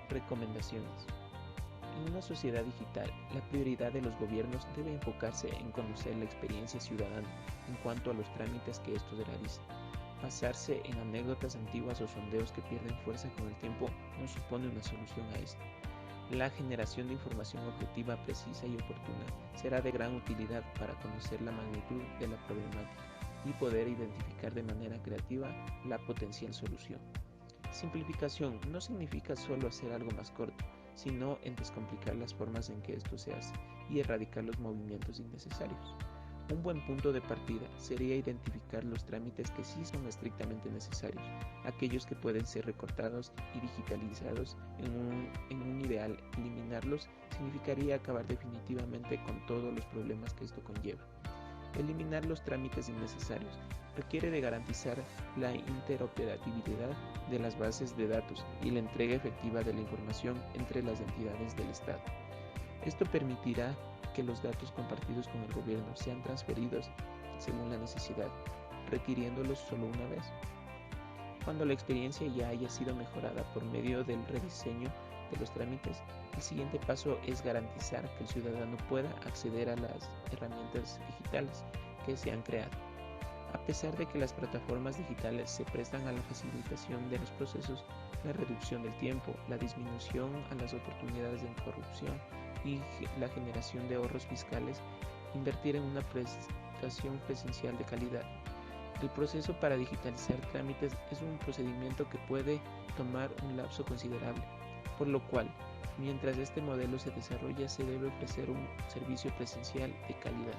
Recomendaciones. En una sociedad digital, la prioridad de los gobiernos debe enfocarse en conocer la experiencia ciudadana en cuanto a los trámites que estos realizan. Basarse en anécdotas antiguas o sondeos que pierden fuerza con el tiempo no supone una solución a esto. La generación de información objetiva, precisa y oportuna será de gran utilidad para conocer la magnitud de la problemática y poder identificar de manera creativa la potencial solución. Simplificación no significa solo hacer algo más corto, sino en descomplicar las formas en que esto se hace y erradicar los movimientos innecesarios. Un buen punto de partida sería identificar los trámites que sí son estrictamente necesarios, aquellos que pueden ser recortados y digitalizados en un ideal. Eliminarlos significaría acabar definitivamente con todos los problemas que esto conlleva. Eliminar los trámites innecesarios requiere de garantizar la interoperabilidad de las bases de datos y la entrega efectiva de la información entre las entidades del Estado. Esto permitirá que los datos compartidos con el gobierno sean transferidos según la necesidad, requiriéndolos solo una vez. Cuando la experiencia ya haya sido mejorada por medio del rediseño de los trámites, el siguiente paso es garantizar que el ciudadano pueda acceder a las herramientas digitales que se han creado. A pesar de que las plataformas digitales se prestan a la facilitación de los procesos, la reducción del tiempo, la disminución a las oportunidades de corrupción y la generación de ahorros fiscales, invertir en una prestación presencial de calidad. El proceso para digitalizar trámites es un procedimiento que puede tomar un lapso considerable, por lo cual Mientras este modelo se desarrolla, se debe ofrecer un servicio presencial de calidad.